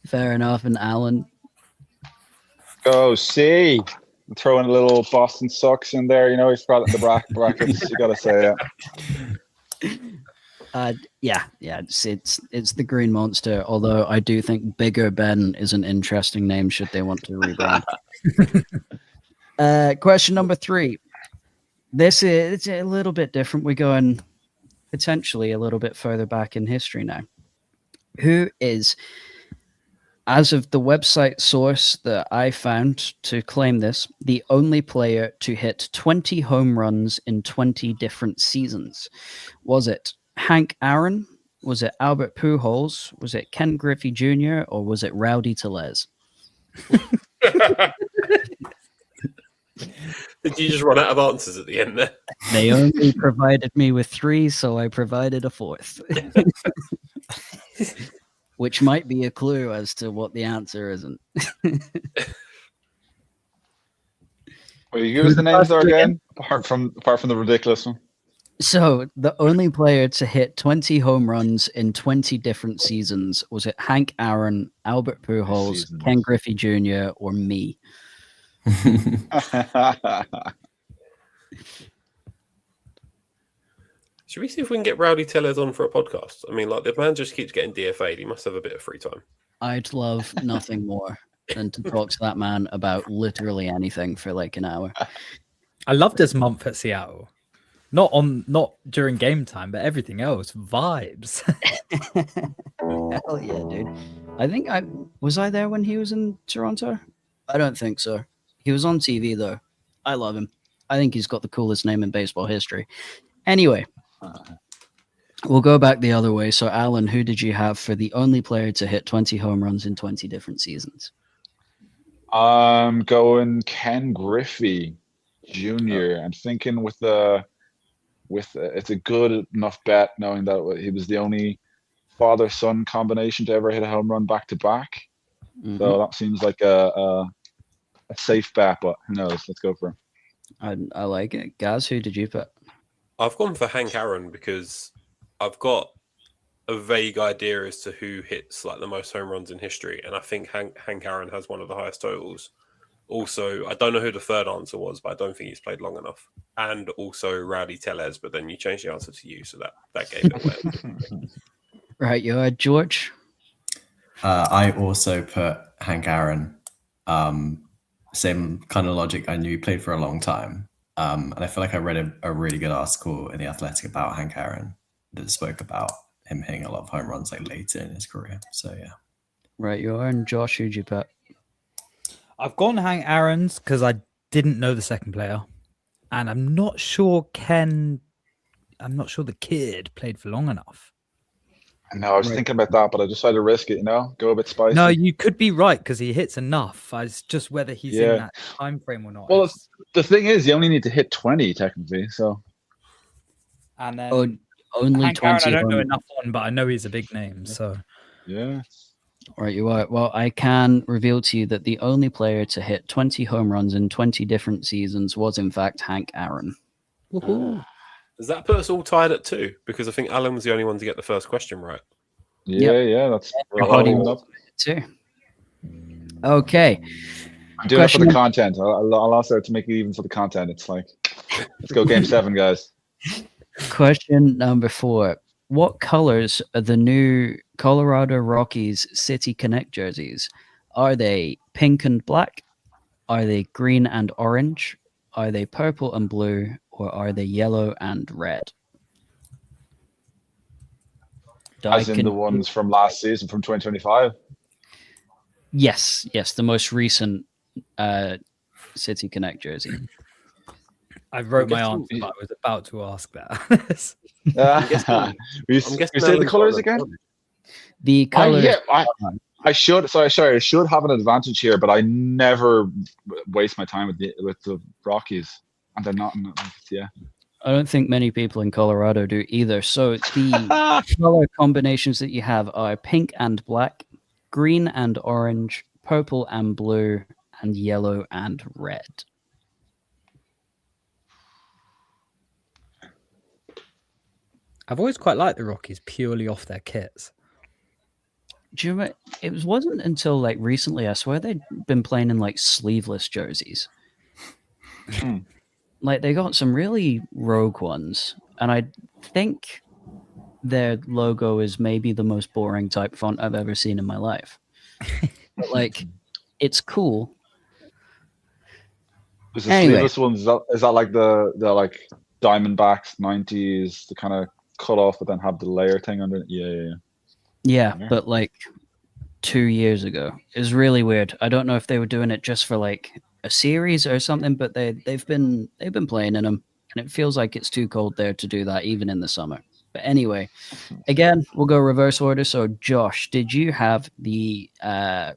Fair enough. And Alan?
Go C. Throw in a little Boston Sox in there. You know, he's got the brackets. You got to say it.
Yeah. It's the Green Monster. Although I do think Bigger Ben is an interesting name. Should they want to rebrand? Question number 3. This is a little bit different. We're going potentially a little bit further back in history now. Who is, as of the website source that I found to claim this, the only player to hit 20 home runs in 20 different seasons? Was it Hank Aaron? Was it Albert Pujols? Was it Ken Griffey Jr.? Or was it Rowdy Tellez?
Did you just run out of answers at the end there?
They only provided me with 3, so I provided a 4th. Which might be a clue as to what the answer isn't.
Will you give us the names there again? Apart from the ridiculous one.
So, the only player to hit 20 home runs in 20 different seasons, was it Hank Aaron, Albert Pujols,
Seasons.
Ken Griffey Jr., or me?
Should we see if we can get Rowdy Tellez on for a podcast? I mean, like, the man just keeps getting DFA'd. He must have a bit of free time.
I'd love nothing more than to talk to that man about literally anything for like an hour.
I loved his month at Seattle. Not during game time, but everything else vibes.
Hell yeah, dude! I think I was there when he was in Toronto. I don't think so. He was on TV though. I love him. I think he's got the coolest name in baseball history. Anyway, we'll go back the other way. So, Alan, who did you have for the only player to hit 20 home runs in 20 different seasons?
I'm going Ken Griffey Jr. I'm thinking with it's a good enough bet knowing that he was the only father-son combination to ever hit a home run back-to-back.
Mhm.
So that seems like a safe bet, but who knows? Let's go for it.
I like it. Gaz, who did you put?
I've gone for Hank Aaron because I've got a vague idea as to who hits like the most home runs in history, and I think Hank Aaron has one of the highest totals. Also, I don't know who the third answer was, but I don't think he's played long enough. And also Rowdy Tellez, but then you changed the answer to you, so that gave it away.
Right, you had George.
I also put Hank Aaron. Same kind of logic. I knew he played for a long time. And I feel like I read a really good article in The Athletic about Hank Aaron that spoke about him hitting a lot of home runs like later in his career. So yeah.
Right, you are. And Josh, who'd you put?
I've gone Hank Aaron's because I didn't know the second player. And I'm not sure the kid played for long enough.
No, I was thinking about that, but I decided to risk it, go a bit spicy.
No, you could be right because he hits enough. It's just whether he's in
Yeah.
that time frame or not.
Well, the thing is, you only need to hit 20 technically, so.
And then
Only
Hank Aaron,
20.
I don't know
home-
enough on, but I know he's a big name. So
Yeah.
Right, you are. Well, I can reveal to you that the only player to hit 20 home runs in 20 different seasons was, in fact, Hank Aaron.
Does that put us all tied at 2? Because I think Alan was the only one to get the first question right.
Yeah, that's
Your body was too. Okay.
I'm doing it for the
Question-
content. I'll also to make it even for the content. It's like, let's go game 7, guys.
Question number 4. What colors are the new Colorado Rockies City Connect jerseys? Are they pink and black? Are they green and orange? Are they purple and blue? Or are they yellow and red?
As in the ones from last season, from 2025.
Yes, the most recent City Connect jersey.
I wrote my
guessing-
answer, but I was about to ask that.
We say the colors again?
The colors.
I should have an advantage here, but I never waste my time with the Rockies, and they're not. Yeah.
I don't think many people in Colorado do either. So the color combinations that you have are pink and black, green and orange, purple and blue, and yellow and red.
I've always quite liked the Rockies purely off their kits.
Do you remember, wasn't until like recently, I swear they'd been playing in like sleeveless jerseys. Like they got some really rogue ones, and I think their logo is maybe the most boring type font I've ever seen in my life. But like, it's cool.
Is the
Anyway.
sleeveless ones? Is that like the like Diamondbacks 90s, the kind of cut off, but then have the layer thing under it? Yeah.
Yeah,
Yeah.
but like 2 years ago. It's really weird. I don't know if they were doing it just for like a series or something, but they've been playing in them, and it feels like it's too cold there to do that even in the summer. But anyway, again, we'll go reverse order. So, Josh, did you have the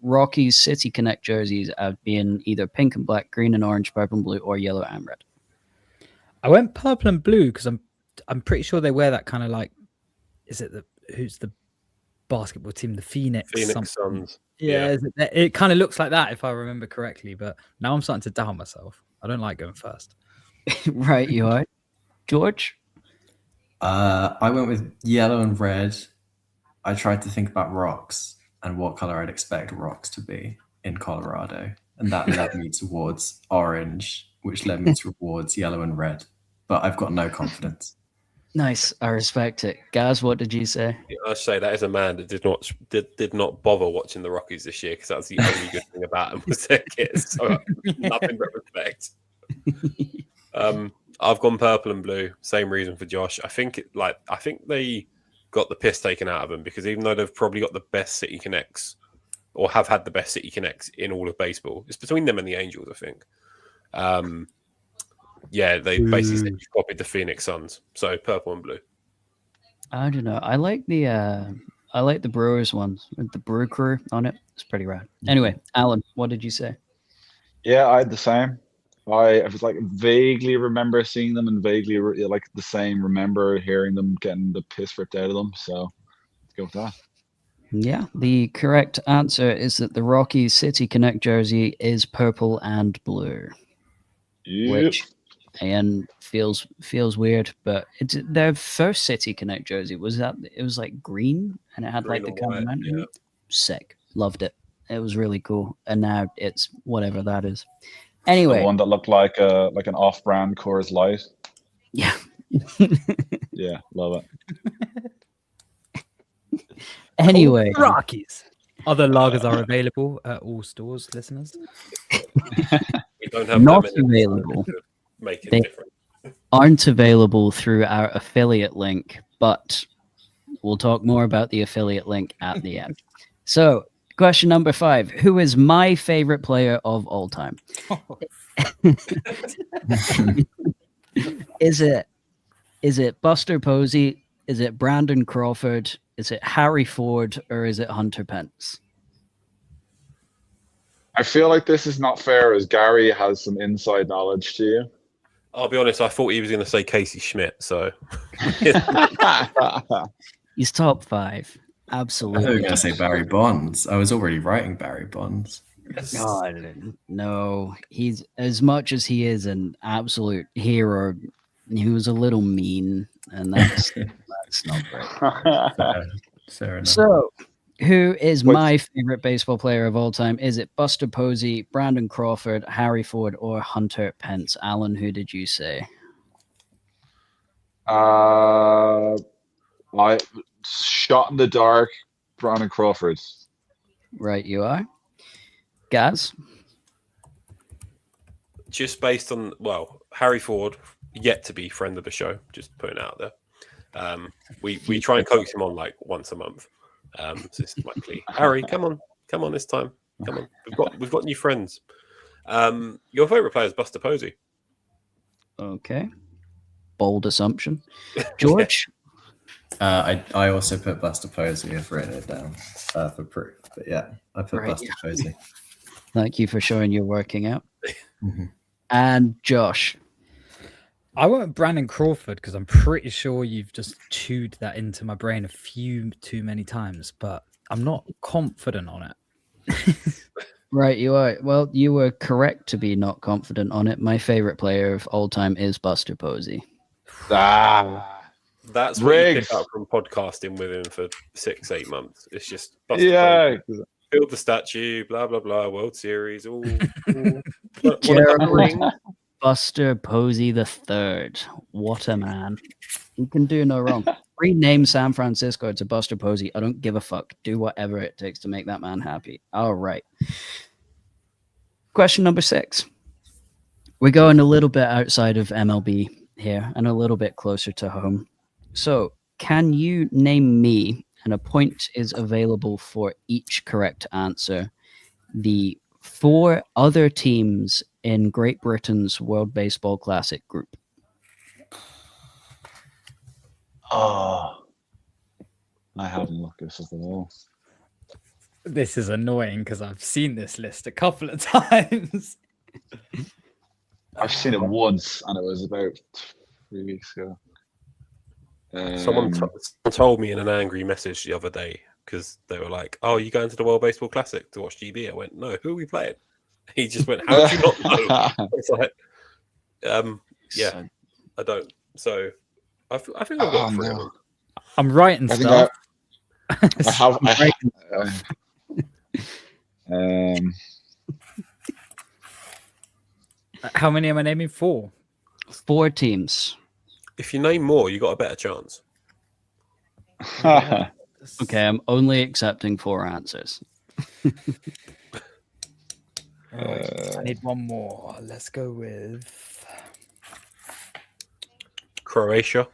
Rockies City Connect jerseys as being either pink and black, green and orange, purple and blue, or yellow and red?
I went purple and blue because I'm pretty sure they wear that kind of like, who's the basketball team? The Phoenix
Suns.
Yeah, it kind of looks like that if I remember correctly. But now I'm starting to doubt myself. I don't like going first.
Right, you are. George?
I went with yellow and red. I tried to think about rocks and what color I'd expect rocks to be in Colorado. And that led me towards orange, which led me towards yellow and red. But I've got no confidence.
Nice. I respect it. Gaz, what did you say?
I say that is a man that did not bother watching the Rockies this year, because that's the only good thing about them was their kits. So nothing but respect. I've gone purple and blue. Same reason for Josh. I think they got the piss taken out of them, because even though they've probably got the best City Connects, or have had the best City Connects in all of baseball, it's between them and the Angels, I think. Yeah, they basically said you copied the Phoenix Suns. So purple and blue.
I don't know. I like the Brewers ones with the Brew Crew on it. It's pretty rad. Anyway, Alan, what did you say?
Yeah, I had the same. I was like vaguely remember seeing them, and vaguely like the same remember hearing them getting the piss ripped out of them. So let's go with that.
Yeah, the correct answer is that the Rockies City Connect jersey is purple and blue.
Yep.
Which, and feels weird, but it's their first City Connect jersey. It was like green, and it had
Green
like the
and white,
mountain.
yeah.
Sick. Loved it. It was really cool. And now it's whatever that is.
The
Anyway.
one that looked like an off-brand Coors Light.
Yeah.
Yeah, love it.
Anyway.
Rockies. Other lagers are available at all stores, listeners.
We don't have
Not
that many
available.
to make it
They
different.
aren't available through our affiliate link, but we'll talk more about the affiliate link at the end. So, question number 5. Who is my favorite player of all time? Is it Buster Posey? Is it Brandon Crawford? Is it Harry Ford? Or is it Hunter Pence?
I feel like this is not fair, as Gary has some inside knowledge to you.
I'll be honest, I thought he was going to say Casey Schmidt, so
He's top 5.
I thought you
Absolutely.
were going to say Barry Bonds. I was already writing Barry Bonds.
God, no. He's, as much as he is an absolute hero, he was a little mean, and that's not great.
Fair enough.
So, who is my favorite baseball player of all time? Is it Buster Posey, Brandon Crawford, Harry Ford, or Hunter Pence? Alan, who did you say?
I shot in the dark, Brandon Crawford.
Right, you are. Gaz?
just based on, well, Harry Ford, yet to be friend of the show, just putting it out there. We try and coax him on like once a month. So this is my plea. Harry, come on this time. Come on. We've got new friends. Your favourite player is Buster Posey.
Okay. Bold assumption. George?
I also put Buster Posey. I've written it down for proof. But yeah, I put Buster Posey.
Thank you for showing you're working out.
Mm-hmm.
And Josh?
I went Brandon Crawford because I'm pretty sure you've just chewed that into my brain a few too many times, but I'm not confident on it.
Right, you are. Well, you were correct to be not confident on it. My favorite player of all time is Buster Posey.
That's what you pick up from podcasting with him for 6-8 months. It's just Buster Posey. Build the statue, blah blah blah. World Series, all
Buster Posey the third. What a man! He can do no wrong. Rename San Francisco to Buster Posey. I don't give a fuck. Do whatever it takes to make that man happy. All right. Question number 6. We're going a little bit outside of MLB here and a little bit closer to home. So, can you name me, and a point is available for each correct answer, the 4 other teams in Great Britain's World Baseball Classic group?
Oh. I haven't looked at this at all.
This is annoying because I've seen this list a couple of times.
I've seen it once, and it was about 3 weeks ago.
Someone told me in an angry message the other day because they were like, "Oh, you going to the World Baseball Classic to watch GB?" I went, "No, who are we playing?" He just went, "How do you not know?" It's like, yeah, I don't. So I think I've got 3 of them.
I'm writing
I think
stuff.
I have.
How many am I naming? 4.
4 teams.
If you name more, you got a better chance.
Okay, I'm only accepting 4 answers.
I need one more. Let's go with
Croatia.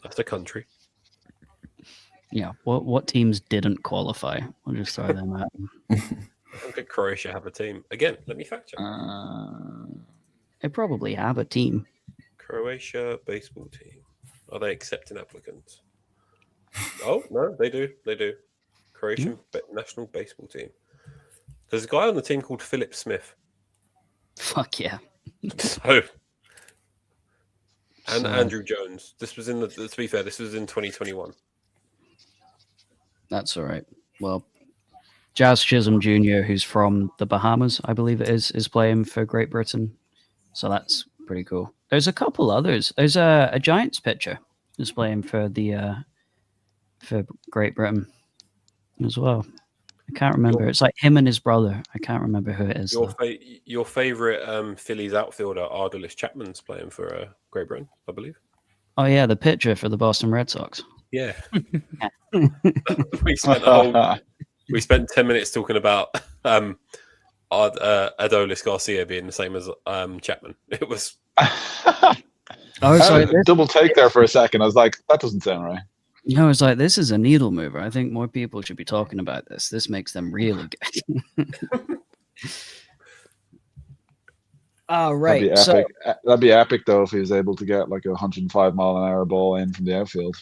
That's a country.
Yeah. What teams didn't qualify? We'll just throw them out.
I don't think Croatia have a team. Again, let me fact check.
They probably have a team.
Croatia baseball team. Are they accepting applicants? Oh, no, they do. They do. Croatian national baseball team. There's a guy on the team called Philip Smith.
Fuck yeah.
So, and Andrew Jones. This was to be fair, this was in 2021.
That's all right. Well, Jazz Chisholm Jr., who's from the Bahamas, I believe it is playing for Great Britain. So that's pretty cool. There's a couple others. There's a Giants pitcher who's playing for Great Britain as well. I can't remember. It's like him and his brother. I can't remember who it is.
Your favorite Phillies outfielder, Ardalis Chapman's playing for Great Britain, I believe.
Oh yeah, the pitcher for the Boston Red Sox.
Yeah. we spent 10 minutes talking about Adolis Garcia being the same as Chapman. It was.
Oh, sorry.
Double take there for a second. I was like, that doesn't sound right.
You know, it's like, this is a needle mover. I think more people should be talking about this. This makes them really good. All right.
That'd be epic, though, if he was able to get like a 105-mile-an-hour ball in from the outfield.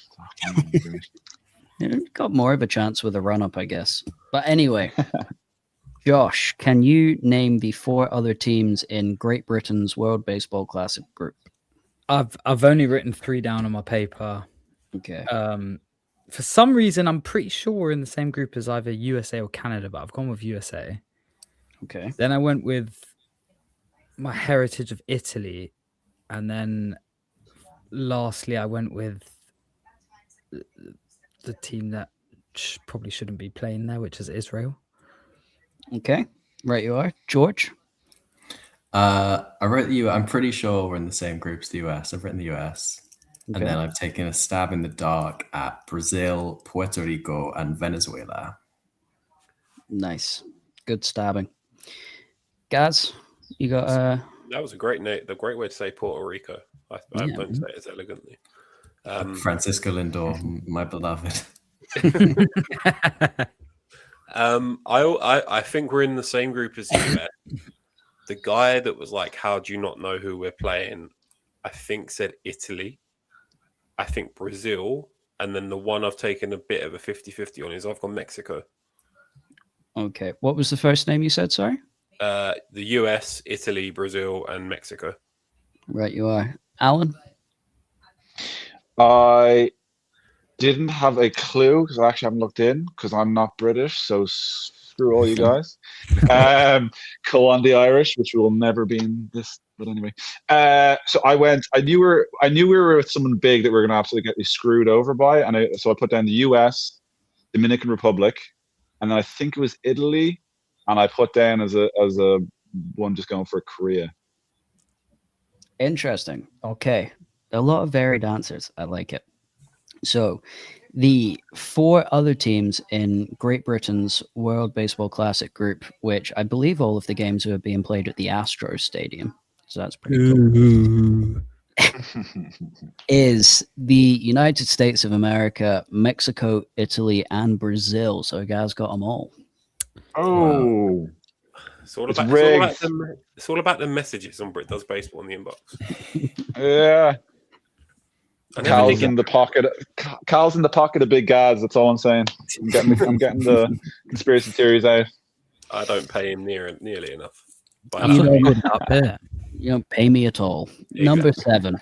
Got more of a chance with a run-up, I guess. But anyway, Josh, can you name the 4 other teams in Great Britain's World Baseball Classic group?
I've only written 3 down on my paper.
Okay.
For some reason, I'm pretty sure we're in the same group as either USA or Canada, but I've gone with USA.
Okay.
Then I went with my heritage of Italy, and then lastly, I went with the team that probably shouldn't be playing there, which is Israel.
Okay. Right, you are. George?
I wrote the US. I'm pretty sure we're in the same group as the US. I've written the US.
Okay.
And then I've taken a stab in the dark at Brazil, Puerto Rico, and Venezuela.
Nice. Good stabbing. Gaz, you got
That was a great name. The great way to say Puerto Rico. I don't say it as elegantly.
Francisco Lindor, my beloved.
I think we're in the same group as you. The guy that was like, "How do you not know who we're playing?" I think said Italy. I think Brazil, and then the one I've taken a bit of a 50-50 on is I've gone Mexico.
Okay. What was the first name you said, sorry?
The US, Italy, Brazil, and Mexico.
Right, you are. Alan?
I didn't have a clue because I actually haven't looked in because I'm not British, so screw all you guys. Go on the Irish, which will never be in this. But anyway, so I knew we were with someone big that we were going to absolutely get screwed over by, and so I put down the U.S., Dominican Republic, and then I think it was Italy, and I put down as a one just going for Korea.
Interesting. Okay. A lot of varied answers. I like it. So the 4 other teams in Great Britain's World Baseball Classic group, which I believe all of the games are being played at the Astros Stadium, so that's pretty cool, is the United States of America, Mexico, Italy, and Brazil. So guys got them all.
Oh.
It's all about the messages on Brit Does Baseball in the inbox.
Yeah.
I never
Cal's
did get
in the pocket. Cal's in the pocket of big Gads. That's all I'm saying. I'm getting the conspiracy theories out.
I don't pay him nearly enough. By
You
half.
don't-
Up there.
You don't pay me at all. Number 7.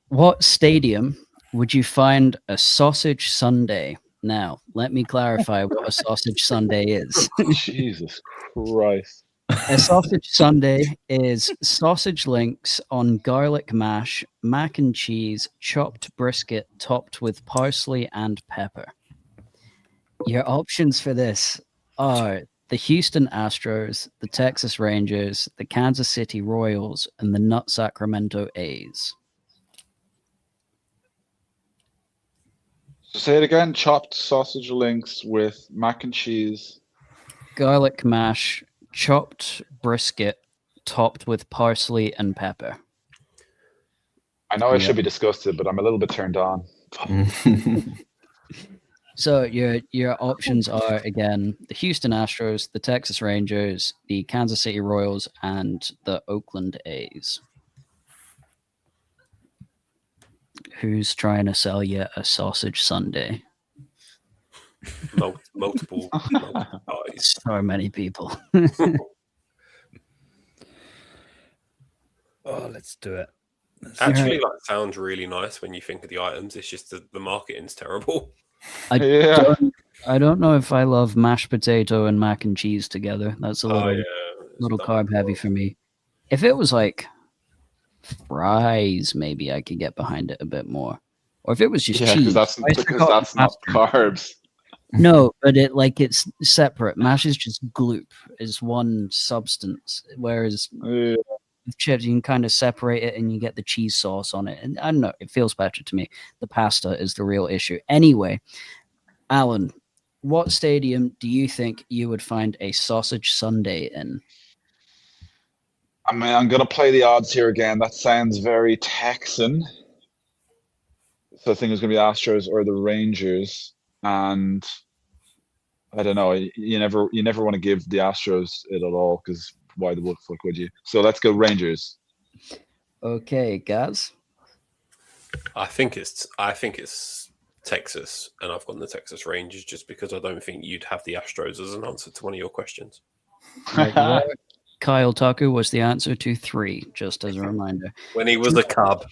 What stadium would you find a sausage sundae? Now, let me clarify what a sausage sundae is.
Jesus Christ.
A sausage sundae is sausage links on garlic mash, mac and cheese, chopped brisket topped with parsley and pepper. Your options for this are the Houston Astros, the Texas Rangers, the Kansas City Royals, and the Nut Sacramento A's.
So say it again. Chopped sausage links with mac and cheese.
Garlic mash, chopped brisket topped with parsley and pepper.
I know I should be disgusted, but I'm a little bit turned on.
So your options are, again, the Houston Astros, the Texas Rangers, the Kansas City Royals, and the Oakland A's. Who's trying to sell you a sausage sundae?
multiple parties.
So many people.
Oh, let's do it.
Actually, like, sounds really nice when you think of the items. It's just the marketing's terrible.
I
Yeah.
don't know if I love mashed potato and mac and cheese together. That's a little
It's
carb heavy for me. If it was like fries, maybe I could get behind it a bit more. Or if it was just
Yeah,
cheese.
because that's not carbs.
No, but it's separate. Mash is just gloop, is one substance. Whereas
Yeah.
with chips, you can kind of separate it and you get the cheese sauce on it. And I don't know, it feels better to me. The pasta is the real issue. Anyway, Alan, what stadium do you think you would find a sausage sundae in?
I mean, I'm going to play the odds here again. That sounds very Texan. So I think it's going to be Astros or the Rangers. And I don't know. You never want to give the Astros it at all, because why the fuck would you? So let's go Rangers.
Okay, Gaz.
I think it's Texas, and I've gone the Texas Rangers just because I don't think you'd have the Astros as an answer to one of your questions.
Kyle Tucker was the answer to 3, just as a reminder.
When he was a Cub.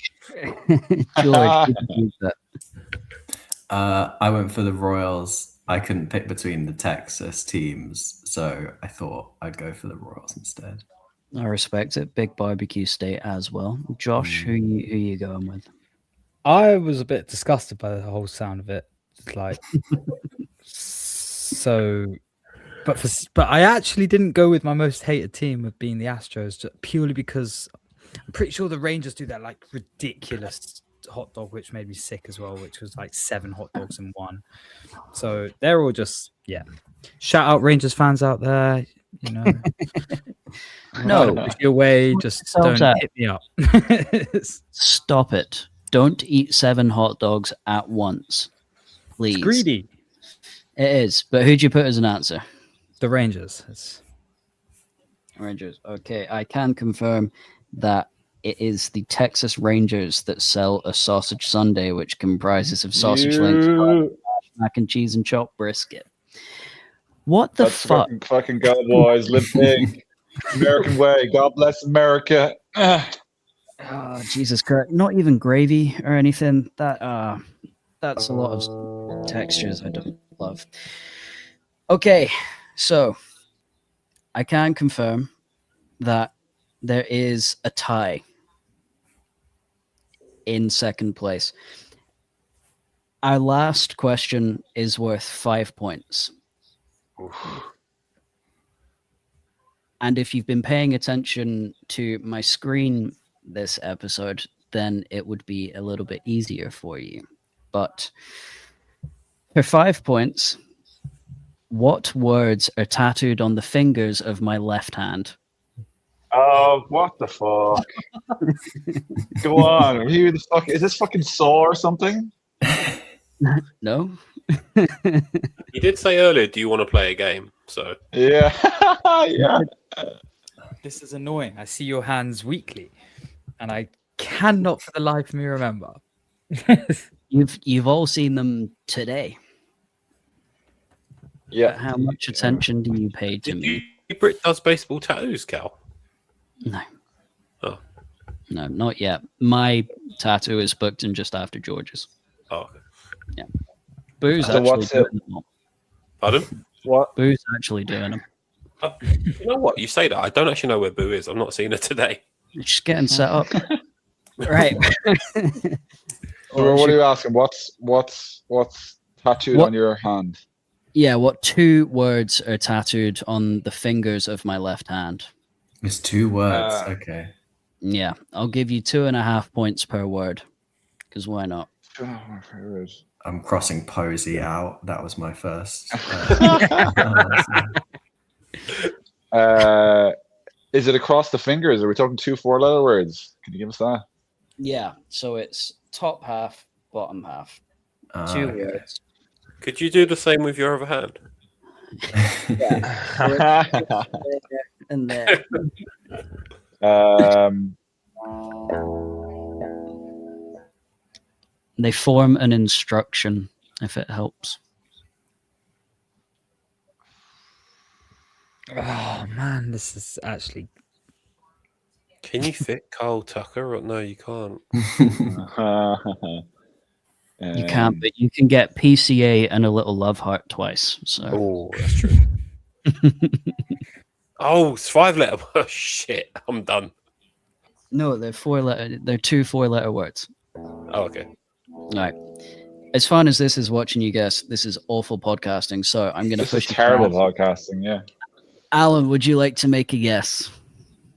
George, did you use that?
I went for the Royals. I couldn't pick between the Texas teams, so I thought I'd go for the Royals instead.
I respect it. Big barbecue state as well. Josh, who you going with?
I was a bit disgusted by the whole sound of it. It's like so, but I actually didn't go with my most hated team of being the Astros, just purely because I'm pretty sure the Rangers do that like ridiculous hot dog, which made me sick as well, which was like 7 hot dogs in one. So they're all just Shout out Rangers fans out there, you know.
No,
push your way, just don't hit me up.
Stop it. Don't eat 7 hot dogs at once, please.
It's greedy.
It is. But who'd you put as an answer?
The Rangers.
Rangers. Okay, I can confirm that it is the Texas Rangers that sell a sausage sundae, which comprises of sausage links, mac and cheese, and chopped brisket. What the fuck?
Fucking go, boys. Live big. American way. God bless America.
Oh, Jesus Christ. Not even gravy or anything. That's a lot of textures I don't love. Okay, so I can confirm that there is a tie in second place. Our last question is worth 5 points. And if you've been paying attention to my screen this episode, then it would be a little bit easier for you. But for 5 points, what words are tattooed on the fingers of my left hand?
Oh, what the fuck? Go on. Who the fuck is this? Fucking Saw or something?
No.
You did say earlier, do you want to play a game? So
Yeah. Yeah.
This is annoying. I see your hands weekly, and I cannot for the life of me remember.
You've all seen them today.
Yeah.
But how much attention do you pay to
Did
me?
you Brit Does Baseball tattoos, Cal?
No.
Oh.
No, not yet. My tattoo is booked in just after George's.
Oh, okay.
Boo's
So
actually
what's
doing
it?
them.
Pardon?
What?
Boo's actually doing them.
You know what? You say that. I don't actually know where Boo is. I'm not seeing her today.
Just getting set up. Right.
So what are you asking? What's tattooed
What-
on your hand?
Yeah, what 2 words are tattooed on the fingers of my left hand?
It's 2 words. Okay.
Yeah, I'll give you 2.5 points per word. Because why not?
I'm crossing Posey out. That was my first.
Is it across the fingers? Are we talking 2 4-letter words? Can you give us that?
Yeah, so it's top half, bottom half. 2
okay.
words.
Could you do the same with your other hand?
And there. They form an instruction, if it helps.
Oh man, this is actually.
Can you fit Carl Tucker? Or no, you can't.
You can't, but you can get PCA and a little love heart twice. So
Oh, that's true. Oh, it's 5-letter. Oh, shit, I'm done.
no, they're 4-letter. They're 2 4-letter words.
Oh, okay.
All right. As fun as this is watching you guess, this is awful podcasting. So I'm going to
This is
push you
terrible
fast.
podcasting. Yeah.
Alan, would you like to make a guess?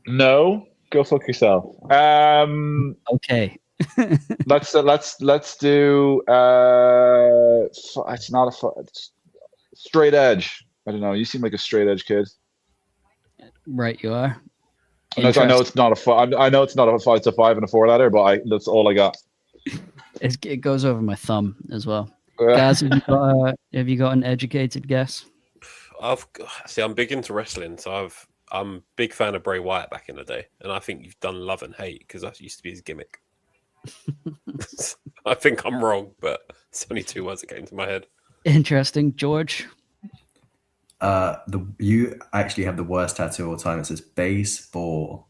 No, go fuck yourself.
Okay.
Let's do. It's not it's straight edge. I don't know. You seem like a straight edge kid.
Right, you are.
I know it's not a. I know it's not a. It's a 5 and a 4-letter, but that's all I got.
It goes over my thumb as well. Guys, have you got an educated guess?
I'm big into wrestling, so I'm a big fan of Bray Wyatt back in the day, and I think you've done love and hate because that used to be his gimmick. I think I'm wrong, but it's only 2 words that came to my head.
Interesting, George.
You actually have the worst tattoo of all time. It says baseball.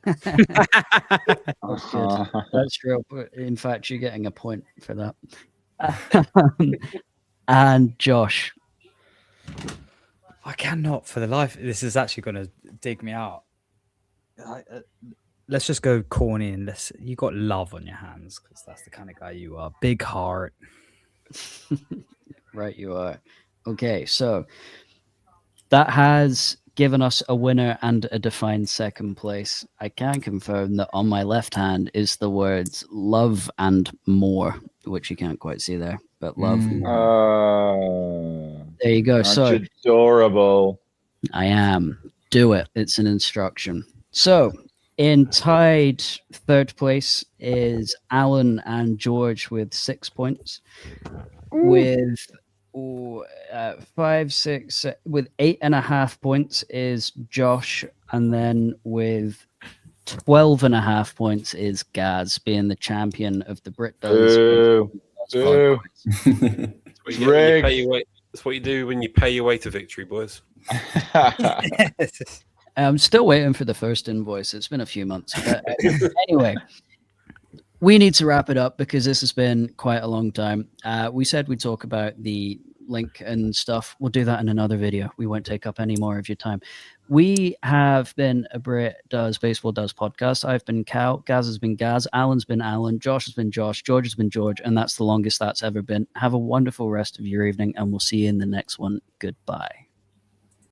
That's good. That's true. In fact, you're getting a point for that. And Josh.
I cannot for the life. This is actually going to dig me out. Let's just go corny and you got love on your hands because that's the kind of guy you are. Big heart.
Right, you are. Okay, so that has given us a winner and a defined second place. I can confirm that on my left hand is the words love and more, which you can't quite see there, but love. There you go.
Aren't
So
you adorable.
I am. Do it. It's an instruction. So in tied 3rd place is Alan and George with 6 points. With 5, 6, with 8.5 points is Josh, and then with 12.5 points is Gaz, being the champion of the Brit Does.
Boo.
That's what you do when you pay your way to victory, boys.
I'm still waiting for the first invoice. It's been a few months. But anyway, we need to wrap it up because this has been quite a long time. We said we'd talk about the link and stuff. We'll do that in another video. We won't take up any more of your time. We have been a Brit Does Baseball Does podcast. I've been Cal. Gaz has been Gaz. Alan's been Alan. Josh has been Josh. George has been George. And that's the longest that's ever been. Have a wonderful rest of your evening, and we'll see you in the next one. Goodbye.